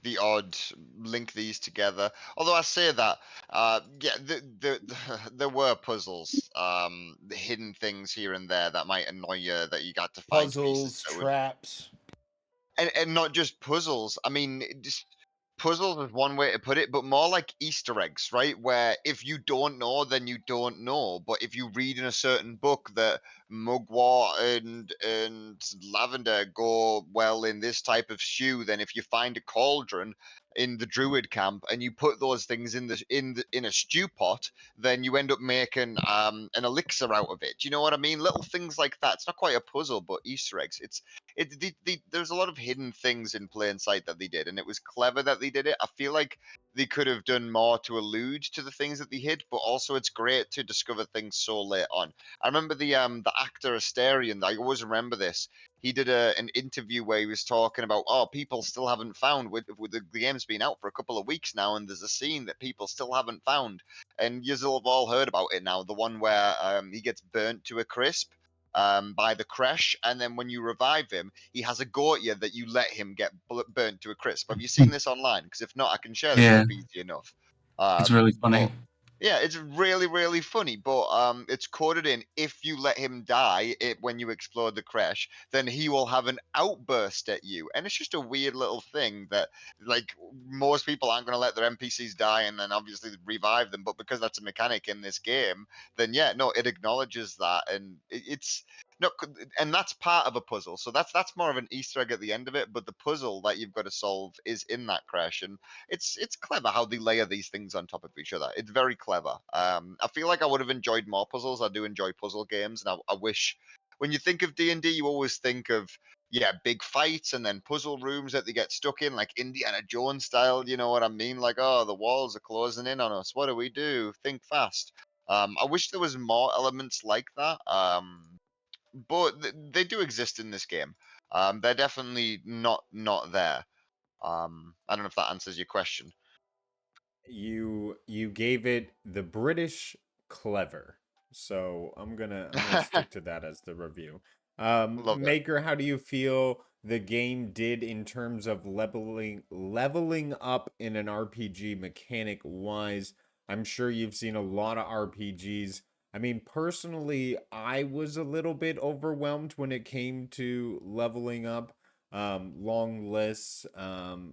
The odd link these together. Although I say that, yeah, there were puzzles, the hidden things here and there that might annoy you that you got to find pieces Puzzles, that would traps. and not just puzzles. I mean, just puzzles is one way to put it, but more like Easter eggs, right? Where if you don't know, then you don't know. But if you read in a certain book that mugwort and lavender go well in this type of stew, then if you find a cauldron in the druid camp and you put those things in a stew pot, then you end up making an elixir out of it. Do you know what I mean? Little things like that. It's not quite a puzzle, but Easter eggs. There's a lot of hidden things in plain sight that they did, and it was clever that they did it. I feel like they could have done more to allude to the things that they hid, but also it's great to discover things so late on. I remember the actor Asterion. I always remember this. He did an interview where he was talking about, oh, people still haven't found with the game's been out for a couple of weeks now, and there's a scene that people still haven't found, and you'll have all heard about it now. The one where he gets burnt to a crisp by the crash, and then when you revive him, he has a go at you that you let him get burnt to a crisp. Have you seen this online? Because if not, I can share the Yeah, clip easy enough. it's really But funny. yeah, it's really really funny. But it's coded in if you let him die when you explode the crash, then he will have an outburst at you, and it's just a weird little thing that like most people aren't going to let their NPCs die and then obviously revive them. But because that's a mechanic in this game, then yeah, no, it acknowledges that, and it's no, and that's part of a puzzle. So that's more of an Easter egg at the end of it. But the puzzle that you've got to solve is in that crash, and it's clever how they layer these things on top of each other. It's very clever. I feel like I would have enjoyed more puzzles. I do enjoy puzzle games, and I wish when you think of D&D, you always think of yeah, big fights and then puzzle rooms that they get stuck in, like Indiana Jones style. You know what I mean? Like, oh, the walls are closing in on us. What do we do? Think fast. I wish there was more elements like that. But they do exist in this game. They're definitely not there. I don't know if that answers your question. You gave it the British clever. So I'm gonna stick to that as the review. Love it. Maker, how do you feel the game did in terms of leveling up in an RPG mechanic wise? I'm sure you've seen a lot of RPGs. I mean, personally, I was a little bit overwhelmed when it came to leveling up, long lists,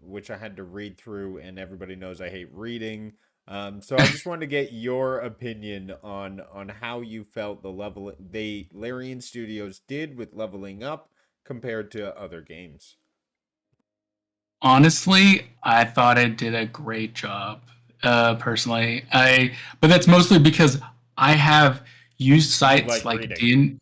which I had to read through, and everybody knows I hate reading. So I just wanted to get your opinion on how you felt the level they Larian Studios did with leveling up compared to other games. Honestly, I thought I did a great job. Personally, but that's mostly because I have used You sites like like reading. D.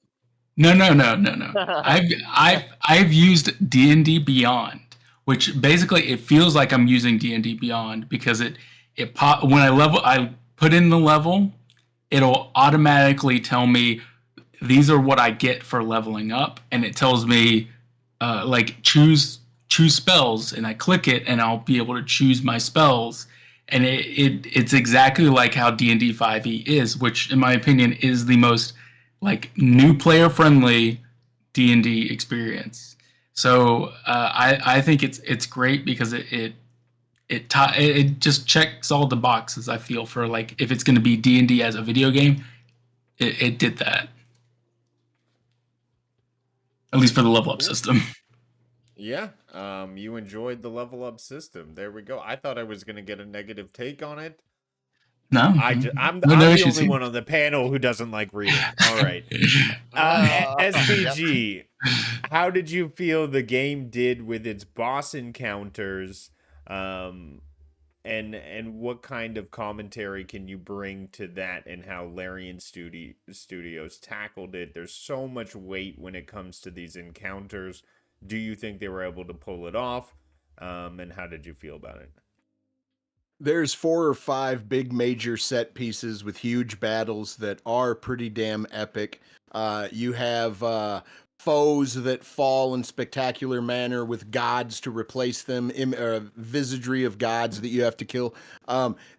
No, no, no, no, no. I've used D&D Beyond, which basically it feels like I'm using D&D Beyond because it pop when I put in the level, it'll automatically tell me these are what I get for leveling up, and it tells me like choose spells, and I click it, and I'll be able to choose my spells, and it's exactly like how D&D 5e is, which in my opinion is the most like new player friendly D&D experience. So I think it's great because it just checks all the boxes. I feel for like if it's going to be D&D as a video game, it did that at least for the level up Cool. system. Yeah. You enjoyed the level up system. There we go. I thought I was gonna get a negative take on it. No, I'm no, no I'm the issues only here. one on the panel who doesn't like reading. All right. Yep. SPG, how did you feel the game did with its boss encounters? Um, and what kind of commentary can you bring to that and how Larian Studios tackled it? There's so much weight when it comes to these encounters. Do you think they were able to pull it off? And how did you feel about it? There's 4 or 5 big major set pieces with huge battles that are pretty damn epic. You have foes that fall in spectacular manner with gods to replace them, visagry of gods that you have to kill.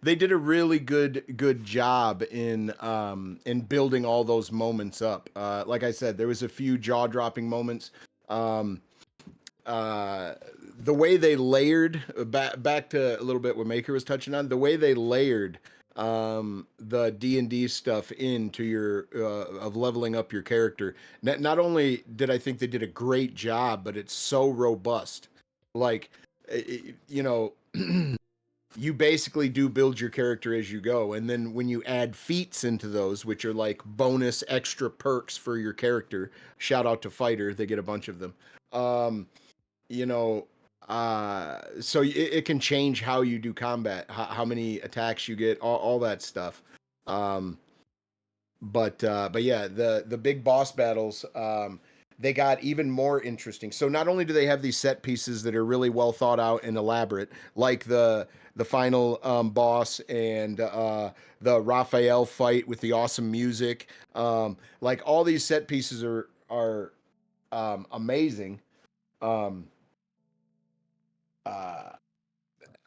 They did a really good job in building all those moments up. Like I said, there was a few jaw dropping moments. Um, uh, the way they layered back to a little bit what Maker was touching on, the way they layered the D&D stuff into your of leveling up your character. Not only did I think they did a great job, but it's so robust. Like you know, you basically do build your character as you go, and then when you add feats into those, which are like bonus extra perks for your character, shout out to Fighter, they get a bunch of them. Um, you know so it can change how you do combat, how many attacks you get, all that stuff. um but yeah, the big boss battles, they got even more interesting. So not only do they have these set pieces that are really well thought out and elaborate, like the final boss and the Raphael fight with the awesome music, like all these set pieces are amazing. um uh,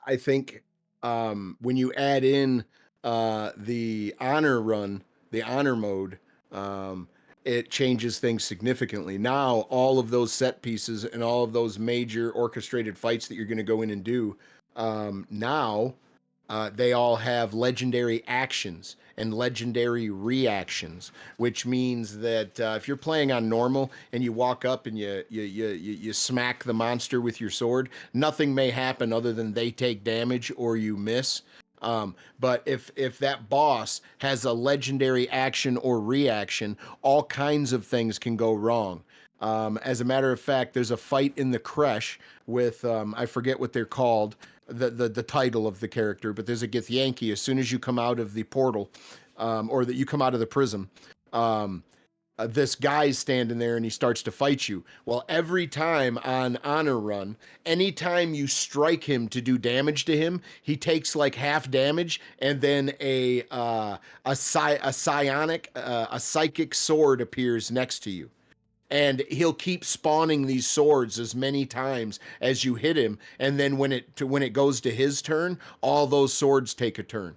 I think when you add in the honor run, the honor mode, um, it changes things significantly. Now, all of those set pieces and all of those major orchestrated fights that you're going to go in and do, now they all have legendary actions and legendary reactions, which means that if you're playing on normal and you walk up and you smack the monster with your sword, nothing may happen other than they take damage or you miss. But if that boss has a legendary action or reaction, all kinds of things can go wrong. As a matter of fact, there's a fight in the creche with I forget what they're called, the title of the character, but there's a Githyanki as soon as you come out of the portal, or that you come out of the prism. Um, this guy's standing there and he starts to fight you. Well, every time on honor run, anytime you strike him to do damage to him, he takes like half damage, and then a psionic a psychic sword appears next to you, and he'll keep spawning these swords as many times as you hit him, and then when it goes to his turn, all those swords take a turn.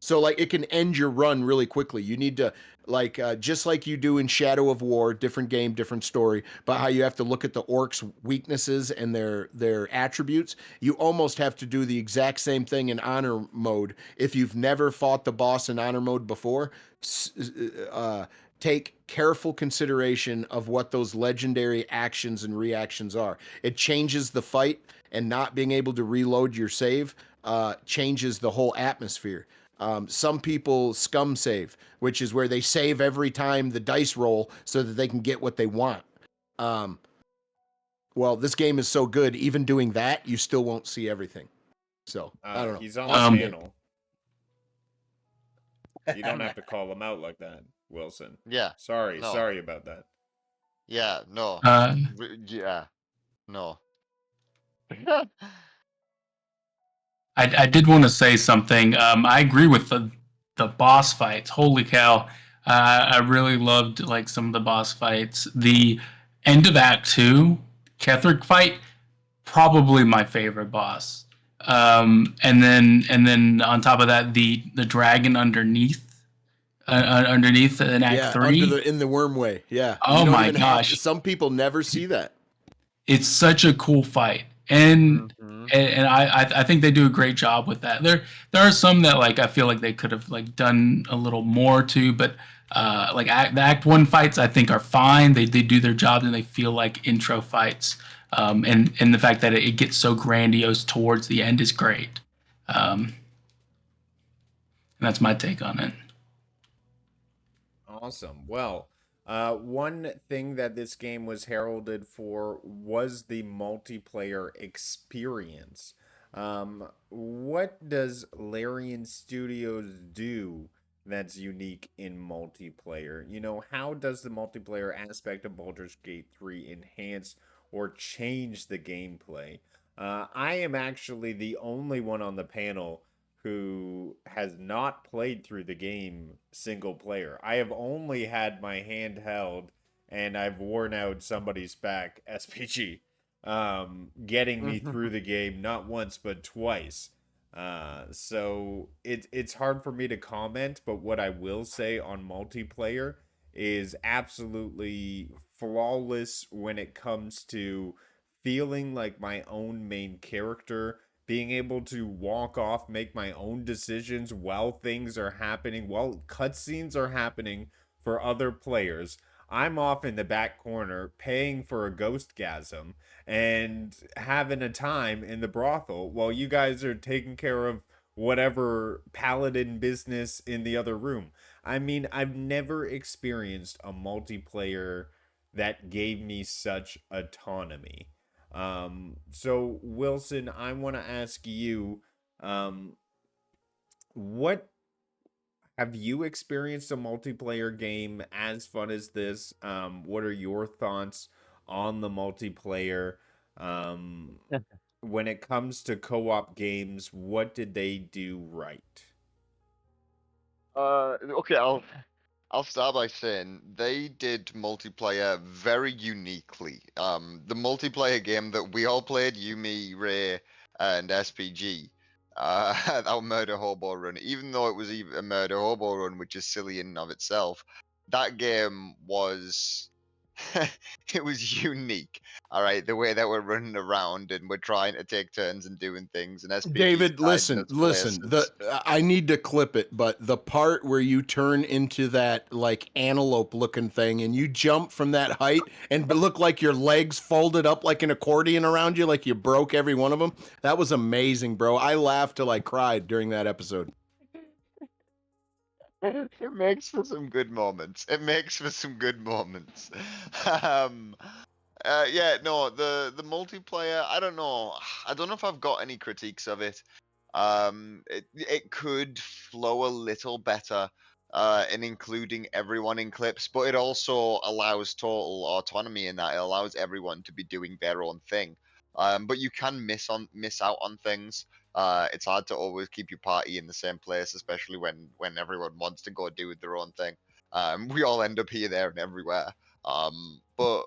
So like it can end your run really quickly. You need to like just like you do in Shadow of War, different game, different story, but how you have to look at the orcs' weaknesses and their attributes. You almost have to do the exact same thing in honor mode. If you've never fought the boss in honor mode before, uh, take careful consideration of what those legendary actions and reactions are. It changes the fight, and not being able to reload your save changes the whole atmosphere. Some people scum save, which is where they save every time the dice roll so that they can get what they want. Um, well, this game is so good, even doing that, you still won't see everything. So I don't know. He's on the Awesome game. panel. You don't have to call him out like that, Wilson. Yeah. Sorry, No. sorry about that. Yeah. No. Uh, Yeah. No. I did want to say something. I agree with the boss fights. Holy cow! I really loved like some of the boss fights. The end of Act Two, Ketheric fight, probably my favorite boss. And then on top of that, the dragon underneath in Act Yeah, Three. in the worm way. Yeah, you Oh don't my even have to. gosh, Some people never see that. it's such a cool fight, and Mhm. and I think they do a great job with that. There are some that like I feel like they could have like done a little more to, but like the Act One fights I think are fine. They do their job and they feel like intro fights. And the fact that it gets so grandiose towards the end is great. Um, And that's my take on it. Awesome. Well, one thing that this game was heralded for was the multiplayer experience. What does Larian Studios do that's unique in multiplayer? You know, how does the multiplayer aspect of Baldur's Gate 3 enhance or change the gameplay? I am actually the only one on the panel who has not played through the game single player. I have only had my hand held and I've worn out somebody's back SPG, getting me through the game not once but twice. So it's hard for me to comment, but what I will say on multiplayer is absolutely flawless when it comes to feeling like my own main character, being able to walk off, make my own decisions while things are happening, while cutscenes are happening for other players. I'm off in the back corner paying for a ghost gasm and having a time in the brothel while you guys are taking care of whatever paladin business in the other room. I mean, I've never experienced a multiplayer that gave me such autonomy. So Wilson, I want to ask you, um, what have you experienced a multiplayer game as fun as this? What are your thoughts on the multiplayer? Um, when it comes to co-op games, what did they do right? Okay, I'll start by saying they did multiplayer very uniquely. The multiplayer game that we all played, you, me, Ray, and SPG, our murder hobo run, even though it was even a murder hobo run, which is silly in and of itself, that game was it was unique. All right, the way that we're running around and we're trying to take turns and doing things, and SPG's David, guiding listen, us listen. places. I need to clip it, but the part where you turn into that like antelope looking thing and you jump from that height and look like your legs folded up like an accordion around you, like you broke every one of them. That was amazing, bro. I laughed till I cried during that episode. It makes for some good moments. It makes for some good moments. Um, yeah, no, the multiplayer, I don't know. I don't know if I've got any critiques of it. It could flow a little better, in including everyone in clips, but it also allows total autonomy in that it allows everyone to be doing their own thing. But you can miss out on things. It's hard to always keep your party in the same place, especially when everyone wants to go do their own thing. We all end up here, there, and everywhere. But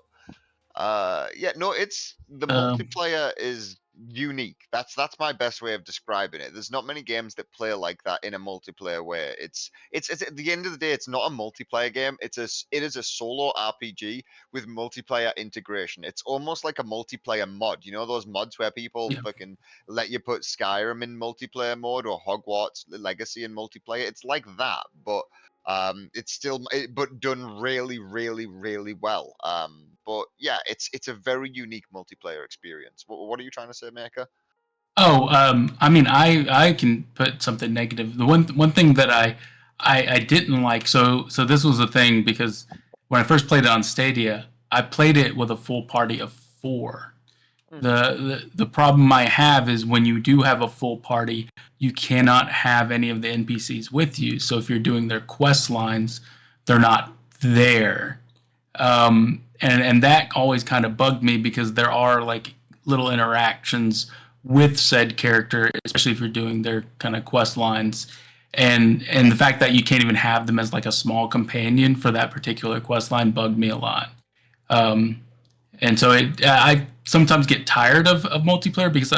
yeah, no, it's the Um, multiplayer is unique. That's my best way of describing it. There's not many games that play like that in a multiplayer way. It's at the end of the day, it's not a multiplayer game. It is a solo RPG with multiplayer integration. It's almost like a multiplayer mod. You know those mods where people yeah. fucking let you put Skyrim in multiplayer mode or Hogwarts Legacy in multiplayer. It's like that, but it's still but done really really really well. But yeah, it's a very unique multiplayer experience. What are you trying to say, Maker? Oh, I mean, I can put something negative. The one thing that I didn't like. So this was a thing because when I first played it on Stadia, I played it with a full party of four. The problem I have is when you do have a full party, you cannot have any of the NPCs with you. So if you're doing their quest lines, they're not there. And that always kind of bugged me because there are like little interactions with said character, especially if you're doing their kind of quest lines. And the fact that you can't even have them as like a small companion for that particular quest line bugged me a lot. Um, and so I sometimes get tired of multiplayer because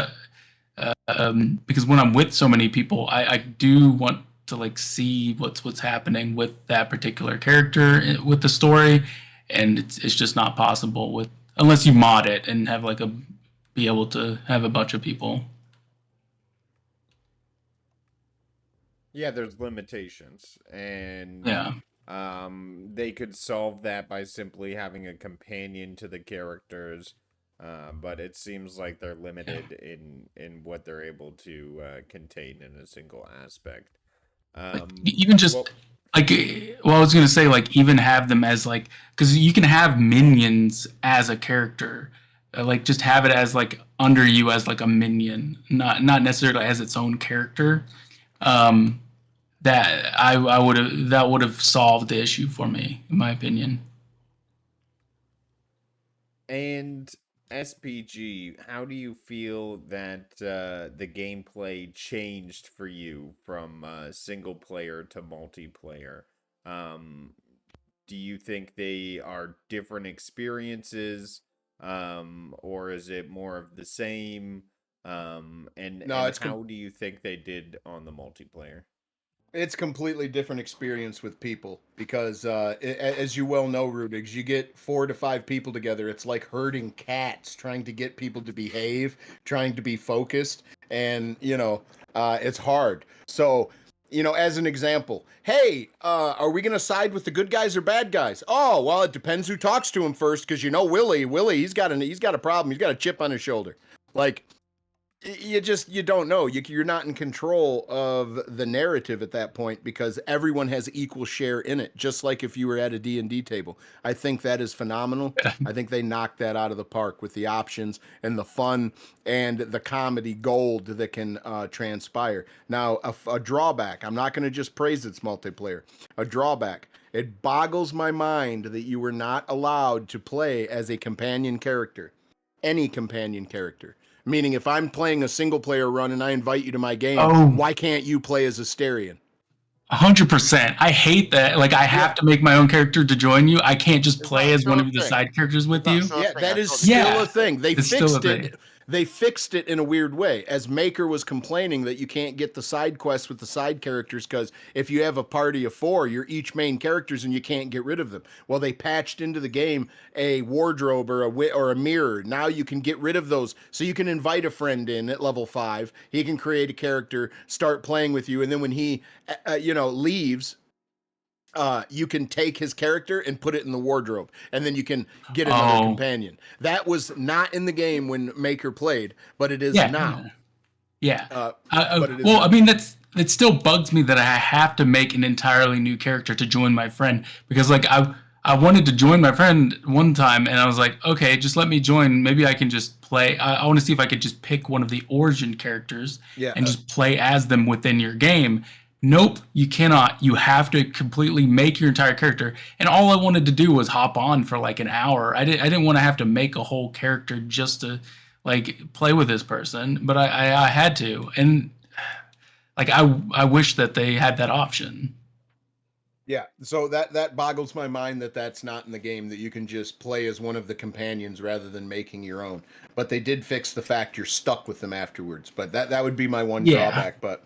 when I'm with so many people, I do want to like see what's happening with that particular character with the story, and it's just not possible with unless you mod it and have like a be able to have a bunch of people. Yeah, there's limitations, and Yeah. they could solve that by simply having a companion to the characters. But it seems like they're Yeah. limited in what they're able to contain in a single aspect. Like even Well, just like well, I was gonna say like even have them as like because you can have minions as a character, like just have it as like under you as like a minion, not necessarily as its own character. Um, that I would have that would have solved the issue for me, in my opinion. and SPG, how do you feel that the gameplay changed for you from single player to multiplayer? Um, do you think they are different experiences, or is it more of the same? No, And how do you think they did on the multiplayer? it's completely different experience with people because, as you well know, Rubigs, you get 4 to 5 people together. It's like herding cats, trying to get people to behave, trying to be focused, and it's hard. So, as an example, hey, are we gonna side with the good guys or bad guys? Oh, well, it depends who talks to him first, because Willie, he's got a problem. He's got a chip on his shoulder. Like, you don't know, you're not in control of the narrative at that point because everyone has equal share in it, just like if you were at a D&D table. I think that is phenomenal. I think they knocked that out of the park with the options and the fun and the comedy gold that can transpire. Now, a drawback, I'm not going to just praise its multiplayer. A drawback, it boggles my mind that you were not allowed to play as a companion character, any companion character. Meaning, if I'm playing a single player run and I invite you to my game, Oh, why can't you play as Asterion? 100%. I hate that. Like I have Yeah, to make my own character to join you. I can't just Is play that as still one a of the thing? side characters Is with that you. still a yeah, thing? that I is thought they took still Yeah, a that out. thing. They it's still a fixed thing. it. They fixed it in a weird way. As Maker was complaining that you can't get the side quests with the side characters because if you have a party of 4, you're each main characters and you can't get rid of them. Well, they patched into the game a wardrobe or a mirror. Now you can get rid of those, so you can invite a friend in at level 5. He can create a character, start playing with you, and then when he, leaves, you can take his character and put it in the wardrobe, and then you can get another Oh, companion. That was not in the game when Maker played, but it is yeah, now. yeah. Yeah. Uh, but it is Well, I now. mean, it still bugs me that I have to make an entirely new character to join my friend because, like, I wanted to join my friend one time, and I was like, okay, just let me join. Maybe I can just play. I want to see if I could just pick one of the origin characters Yeah, and just play as them within your game. Nope, you cannot. You have to completely make your entire character. And all I wanted to do was hop on for like an hour. I didn't want to have to make a whole character just to like play with this person, but I had to, and like I wish that they had that option. yeah. So that boggles my mind that that's not in the game. That you can just play as one of the companions rather than making your own. But they did fix the fact you're stuck with them afterwards. But that would be my one Yeah, drawback. But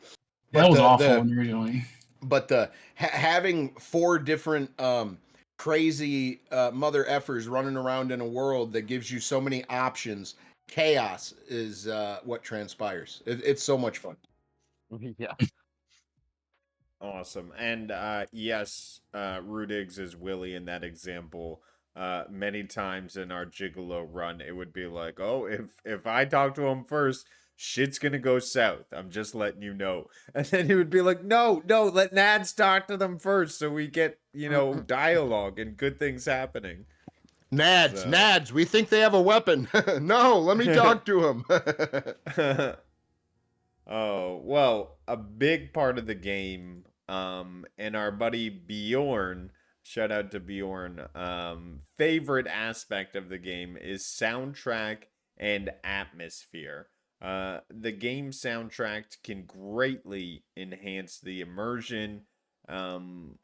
that but was the awful the originally. but the having 4 different crazy mother effers running around in a world that gives you so many options, chaos is what transpires. It's so much fun. Yeah. Awesome. And yes, Rudigs is Willie in that example. Many times in our Gigolo run, it would be like, "Oh, if I talk to him first, shit's gonna go south. I'm just letting you know." And then he would be like, "No, no, let Nads talk to them first, so we get dialogue and good things happening." So. Nads, we think they have a weapon. No, let me talk to him. Oh, well, a big part of the game, and our buddy Bjorn, shout out to Bjorn, favorite aspect of the game is soundtrack and atmosphere. The game soundtrack can greatly enhance the immersion, um,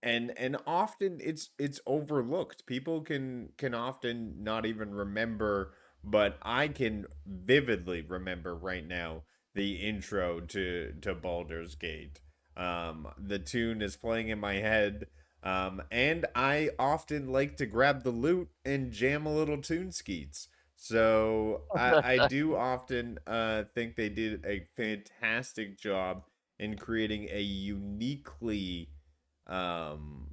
and often it's overlooked. People can often not even remember, but I can vividly remember right now the intro to Baldur's Gate. The tune is playing in my head, and I often like to grab the loot and jam a little tune skeets. So I do often think they did a fantastic job in creating a uniquely um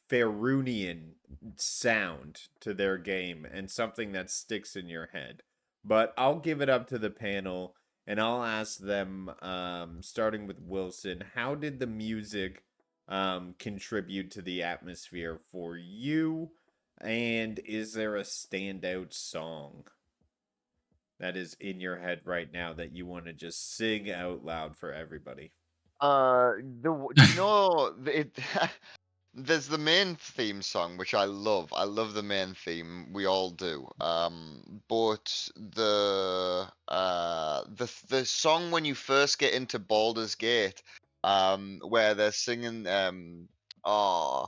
Faerunian sound to their game and something that sticks in your head. But I'll give it up to the panel and I'll ask them, starting with Wilson, how did the music contribute to the atmosphere for you? And is there a standout song that is in your head right now that you want to just sing out loud for everybody? Do you know it? There's the main theme song, which I love. I love the main theme. We all do. But the song when you first get into Baldur's Gate, where they're singing, oh,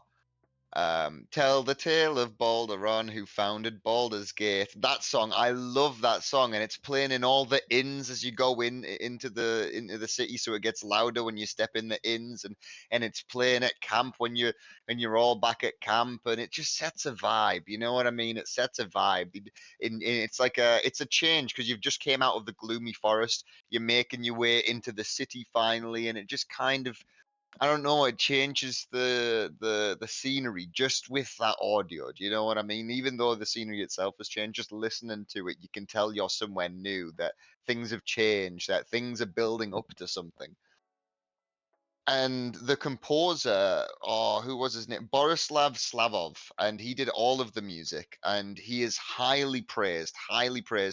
tell the tale of Baldur who founded Baldur's Gate. That song, I love that song, and it's playing in all the inns as you go into the city, so it gets louder when you step in the inns, and it's playing at camp when you're all back at camp, and it just sets a vibe. You know what I mean? It sets a vibe. It's like it's a change because you've just came out of the gloomy forest, you're making your way into the city finally, and it just kind of, I don't know, it changes the scenery just with that audio. Do you know what I mean? Even though the scenery itself has changed, just listening to it, you can tell you're somewhere new, that things have changed, that things are building up to something. And the composer, oh, who was his name? Borislav Slavov, and he did all of the music, and he is highly praised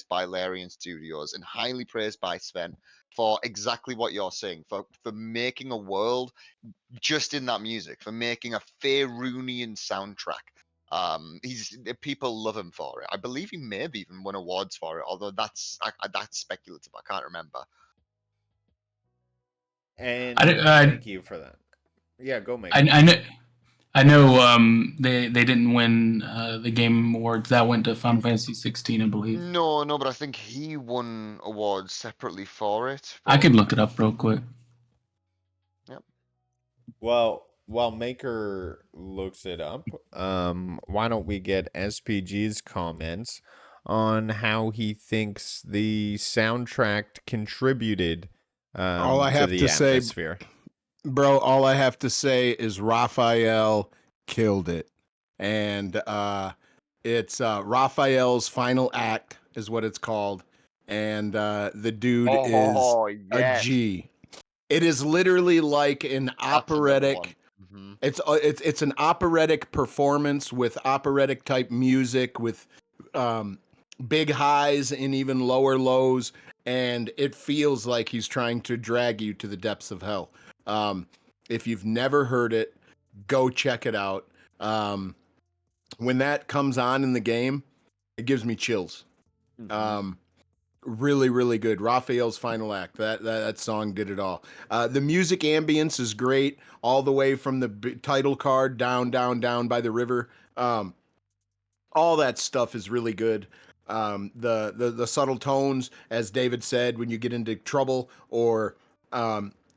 by Larian Studios, and highly praised by Sven for exactly what you're saying, for making a world just in that music, for making a Faerunian soundtrack. He's People love him for it. I believe he may have even won awards for it, although that's speculative. I can't remember. And I, thank you for that. Yeah, go I, Maker. I know. I know they didn't win the game awards. That went to Final Fantasy 16, I believe. No, but I think he won awards separately for it. I But could look it up real quick. yep. Well, while Maker looks it up, why don't we get SPG's comments on how he thinks the soundtrack contributed All I to have the to say, atmosphere? bro, all I have to say is Raphael killed it. And it's Raphael's final act is what it's called. And the dude is Oh a yes, G. It is literally like an that's another one. operatic. Hmm. It's an operatic performance with operatic type music with um, big highs and even lower lows, and it feels like he's trying to drag you to the depths of hell. Um, if you've never heard it, go check it out. When that comes on in the game, it gives me chills. Hmm. Um, Really, really good. Raphael's final act. That song did it all. The music ambience is great, all the way from the title card down, down, down by the river. All that stuff is really good. The subtle tones, as David said, when you get into trouble or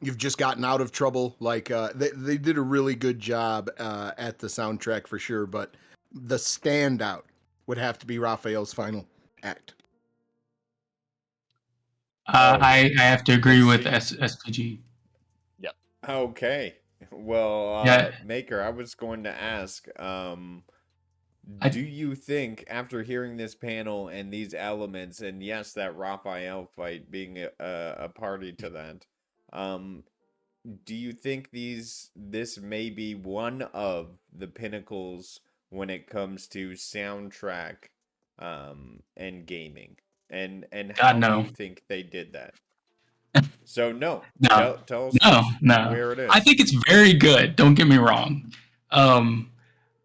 you've just gotten out of trouble, like they did a really good job at the soundtrack for sure. But the standout would have to be Raphael's final act. Oh, I have to agree let's with see. SPG. Yep. Okay. Well, Yeah, Maker, I was going to ask, do I you think after hearing this panel and these elements, and yes, that Raphael fight being a party to that, um, do you think this may be one of the pinnacles when it comes to soundtrack, and gaming? And God how do no, you think they did that? So no, no, tell us no, no. where it I is. think it's very good. Don't get me wrong.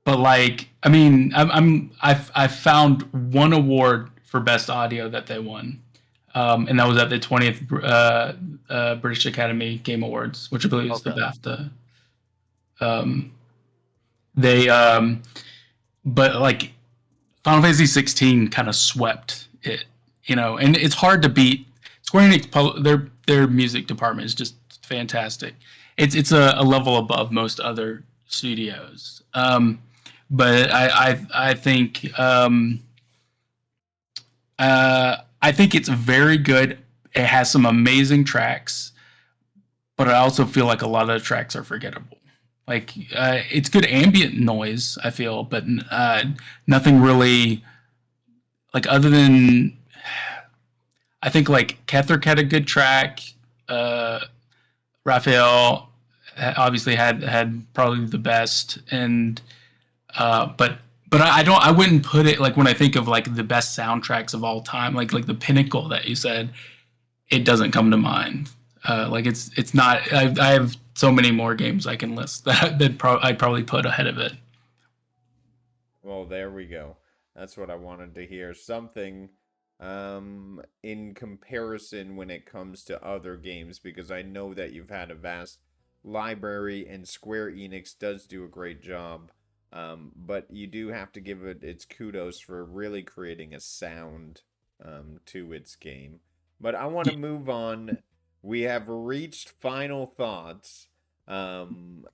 But like, I mean, I've found one award for best audio that they won, and that was at the 20th British Academy Game Awards, which I believe is the Okay. BAFTA. Um, they but like Final Fantasy 16 kind of swept it, and it's hard to beat. Square Enix, their music department is just fantastic. It's a level above most other studios. But I think it's very good. It has some amazing tracks, but I also feel like a lot of the tracks are forgettable. Like it's good ambient noise, I feel, but nothing really like other than I think like Ketherick had a good track. Uh, Raphael obviously had probably the best, and but I don't, I wouldn't put it like when I think of like the best soundtracks of all time, like the pinnacle that you said, it doesn't come to mind. Like it's not. I have so many more games I can list that I'd probably put ahead of it. Well, there we go. That's what I wanted to hear. Something in comparison when it comes to other games, because I know that you've had a vast library and Square Enix does do a great job. But you do have to give it its kudos for really creating a sound to its game. But I want to move on. We have reached final thoughts. And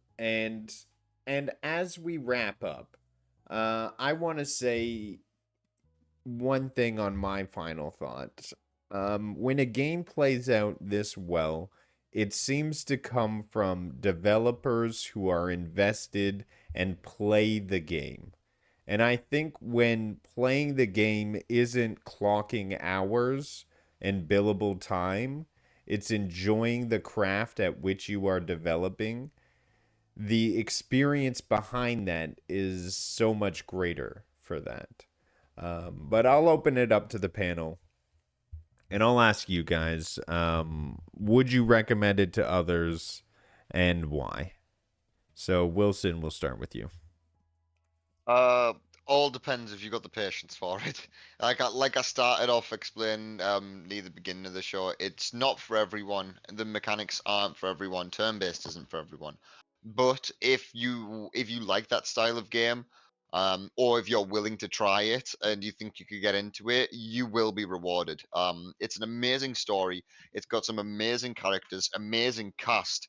as we wrap up, I want to say one thing on my final thoughts. When a game plays out this well, it seems to come from developers who are invested and play the game. And I think when playing the game isn't clocking hours and billable time, it's enjoying the craft at which you are developing. The experience behind that is so much greater for that. But I'll open it up to the panel and I'll ask you guys, would you recommend it to others and why? So, Wilson, we'll start with you. Uh, all depends if you got the patience for it. Like I started off explaining near the beginning of the show, it's not for everyone. The mechanics aren't for everyone. Turn-based isn't for everyone. But if you like that style of game, or if you're willing to try it and you think you could get into it, you will be rewarded. It's an amazing story. It's got some amazing characters, amazing cast.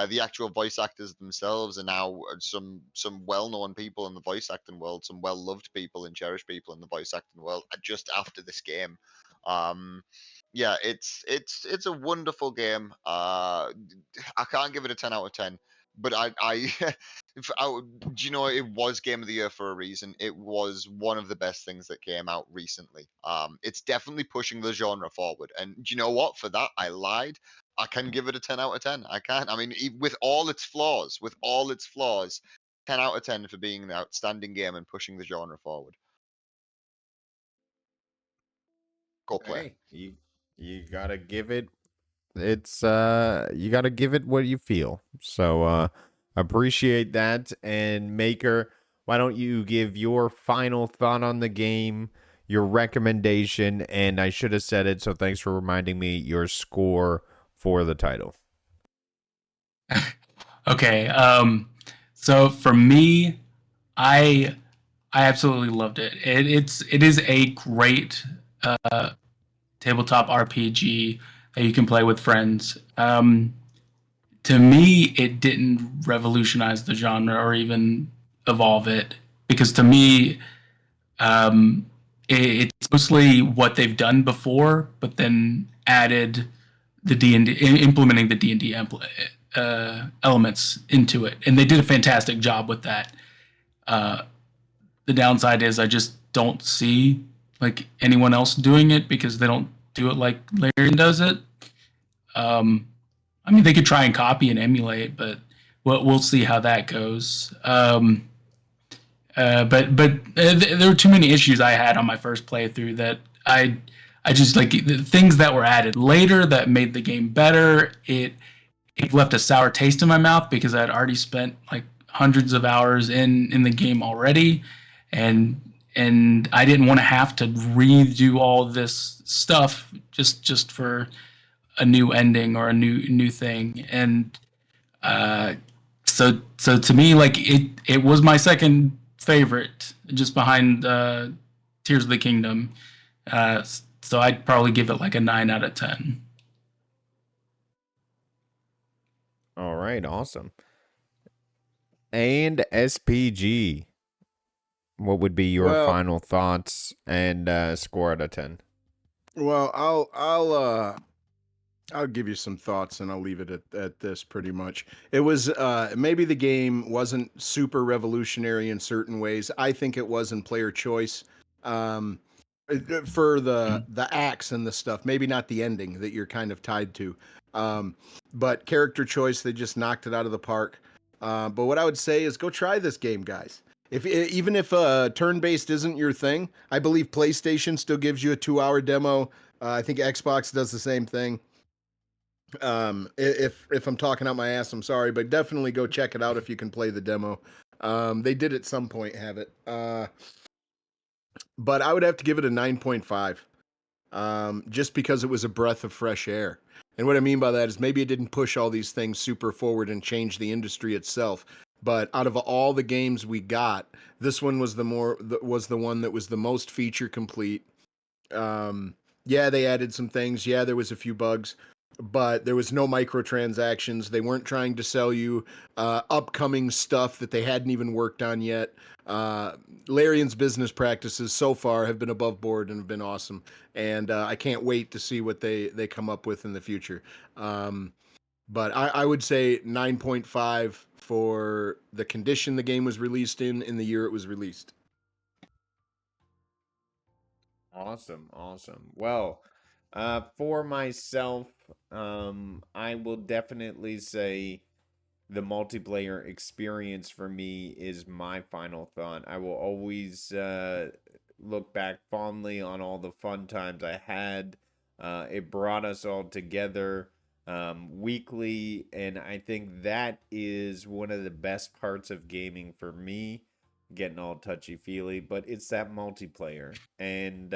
The actual voice actors themselves are now some well-known people in the voice acting world, some well-loved people and cherished people in the voice acting world. Just after this game, um, yeah, it's a wonderful game. I can't give it a 10 out of 10, but do you know, it was game of the year for a reason. It was one of the best things that came out recently. It's definitely pushing the genre forward, and do you know what? For that, I lied. I can give it a 10 out of 10. I can. I mean, with all its flaws, 10 out of 10 for being an outstanding game and pushing the genre forward. Go play. Hey, you gotta give it. It's you gotta give it what you feel. So appreciate that. And Maker, why don't you give your final thought on the game, your recommendation, and I should have said it, so thanks for reminding me, your score for the title. Okay. So for me, I I absolutely loved it. It is a great tabletop RPG that you can play with friends. To me, it didn't revolutionize the genre or even evolve it, because to me, um, it's mostly what they've done before, but then added the D&D, implementing the D&D elements into it, and they did a fantastic job with that. Uh, the downside is I just don't see like anyone else doing it because they don't do it like Larian does it. Um, I mean, they could try and copy and emulate, but we'll see how that goes. But there were too many issues I had on my first playthrough that I just like the things that were added later that made the game better. It left a sour taste in my mouth because I had already spent like hundreds of hours in the game already, and I didn't want to have to redo all this stuff just for a new ending or a new thing. And uh, so to me, like it was my second favorite, just behind Tears of the Kingdom. So I'd probably give it like a 9 out of 10. All right, awesome. And SPG, what would be your Well, final thoughts and score out of 10? well, I'll give you some thoughts and I'll leave it at this pretty much. It was maybe the game wasn't super revolutionary in certain ways. I think it was in player choice. Um, for the acts and the stuff. Maybe not the ending that you're kind of tied to, but character choice, they just knocked it out of the park. But what I would say is go try this game, guys. If even if turn-based isn't your thing, I believe PlayStation still gives you a 2-hour demo. I think Xbox does the same thing. If I'm talking out my ass, I'm sorry, but definitely go check it out if you can play the demo. They did at some point have it. But I would have to give it a 9.5, just because it was a breath of fresh air. And what I mean by that is maybe it didn't push all these things super forward and change the industry itself. But out of all the games we got, this one was the one that was the most feature complete. Yeah, they added some things. Yeah, there was a few bugs, but there was no microtransactions. They weren't trying to sell you upcoming stuff that they hadn't even worked on yet. Larian's business practices so far have been above board and have been awesome, and I can't wait to see what they come up with in the future. But I would say 9.5 for the condition the game was released in the year it was released. Awesome. Well, for myself, I will definitely say the multiplayer experience for me is my final thought. I will always look back fondly on all the fun times I had. It brought us all together weekly, and I think that is one of the best parts of gaming for me. Getting all touchy feely, but it's that multiplayer, and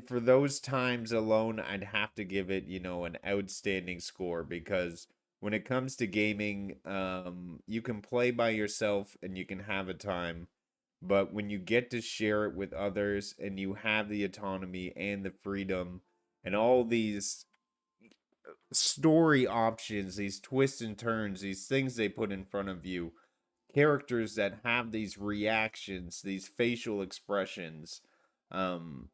for those times alone, I'd have to give it, an outstanding score because when it comes to gaming, you can play by yourself and you can have a time, but when you get to share it with others and you have the autonomy and the freedom and all these story options, these twists and turns, these things they put in front of you, characters that have these reactions, these facial expressions, um,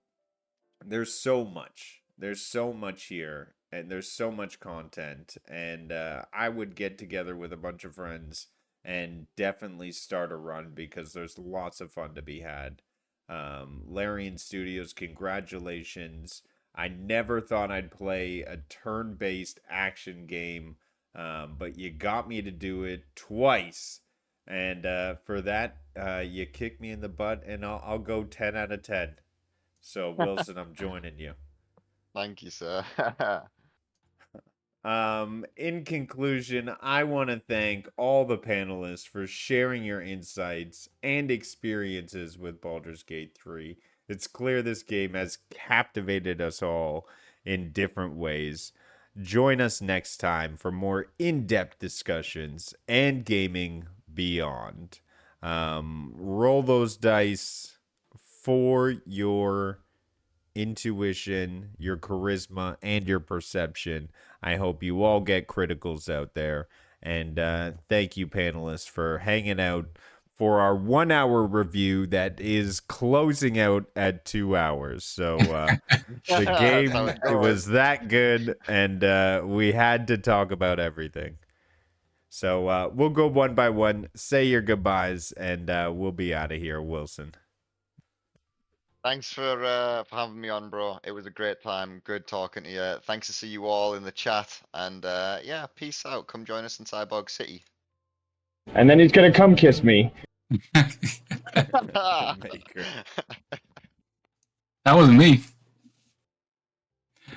there's so much. There's so much here, and there's so much content. And I would get together with a bunch of friends and definitely start a run because there's lots of fun to be had. Larian Studios, congratulations. I never thought I'd play a turn based action game, but you got me to do it twice. And for that, you kicked me in the butt, and I'll go 10 out of 10. So, Wilson, I'm joining you. Thank you, sir. In conclusion, I want to thank all the panelists for sharing your insights and experiences with Baldur's Gate 3. It's clear this game has captivated us all in different ways. Join us next time for more in depth discussions and gaming beyond. Roll those dice for your intuition, your charisma, and your perception. I hope you all get criticals out there. And thank you, panelists, for hanging out for our 1 hour review that is closing out at 2 hours. So the That's game, how it it was goes. that good, and we had to talk about everything. So we'll go one by one, say your goodbyes, and we'll be out of here, Wilson. Thanks for having me on, bro. It was a great time. Good talking to you. Thanks to see you all in the chat. And yeah, peace out. Come join us in Cyborg City. And then he's gonna come kiss me. Maker. That wasn't me.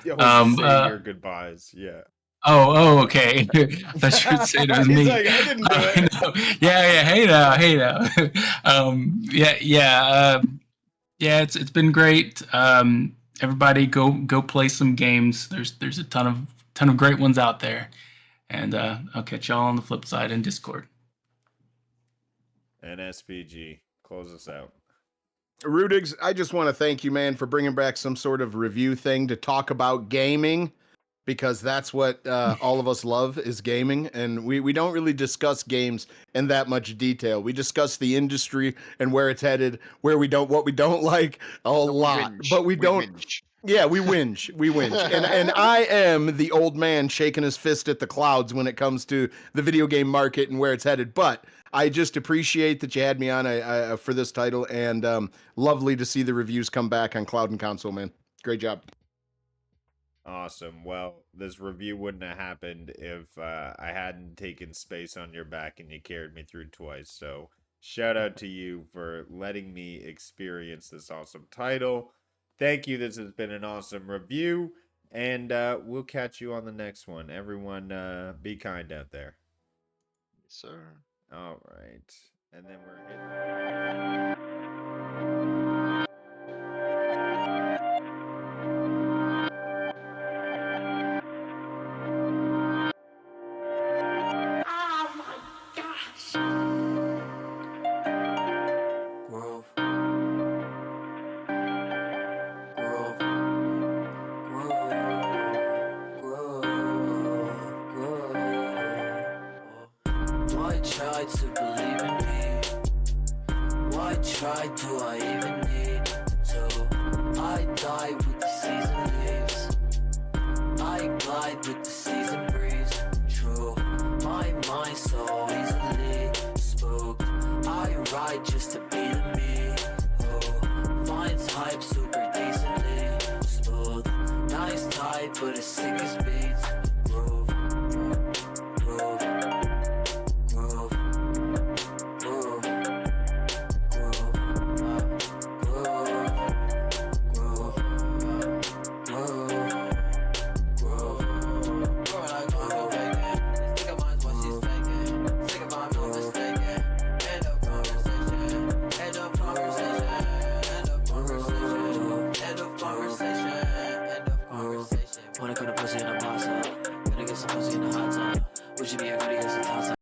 Say your goodbyes. Yeah. Okay. I thought you were saying it was He's me. like, I didn't do it. No. Yeah. Hey now. Yeah. It's been great. Everybody go play some games. There's a ton of great ones out there, and I'll catch y'all on the flip side in Discord. And SPG, close us out. Rudigs, I just want to thank you, man, for bringing back some sort of review thing to talk about gaming. because that's what all of us love is gaming, and we don't really discuss games in that much detail. We discuss the industry and where it's headed, what we don't like a lot, but we don't. Whinge. Yeah, we whinge, and I am the old man shaking his fist at the clouds when it comes to the video game market and where it's headed. But I just appreciate that you had me on for this title, and lovely to see the reviews come back on cloud and console, man. Great job. Awesome. Well, this review wouldn't have happened if I hadn't taken space on your back and you carried me through twice. So, shout out to you for letting me experience this awesome title. Thank you. This has been an awesome review, and we'll catch you on the next one. Everyone, be kind out there. Yes, sir. All right. And then we're hitting. Why try to believe in me? Why try do I even need to? I die with the season leaves. I glide with the season breeze. True, my mind so easily spooked. I ride just to be the me. Oh, finds hype super decently smooth. Nice type, but as sick as beats. Groove, groove. Wanna go to pussy in a box up. Gonna get some pussy in a hot tub. Would you be a goodie as a toss up?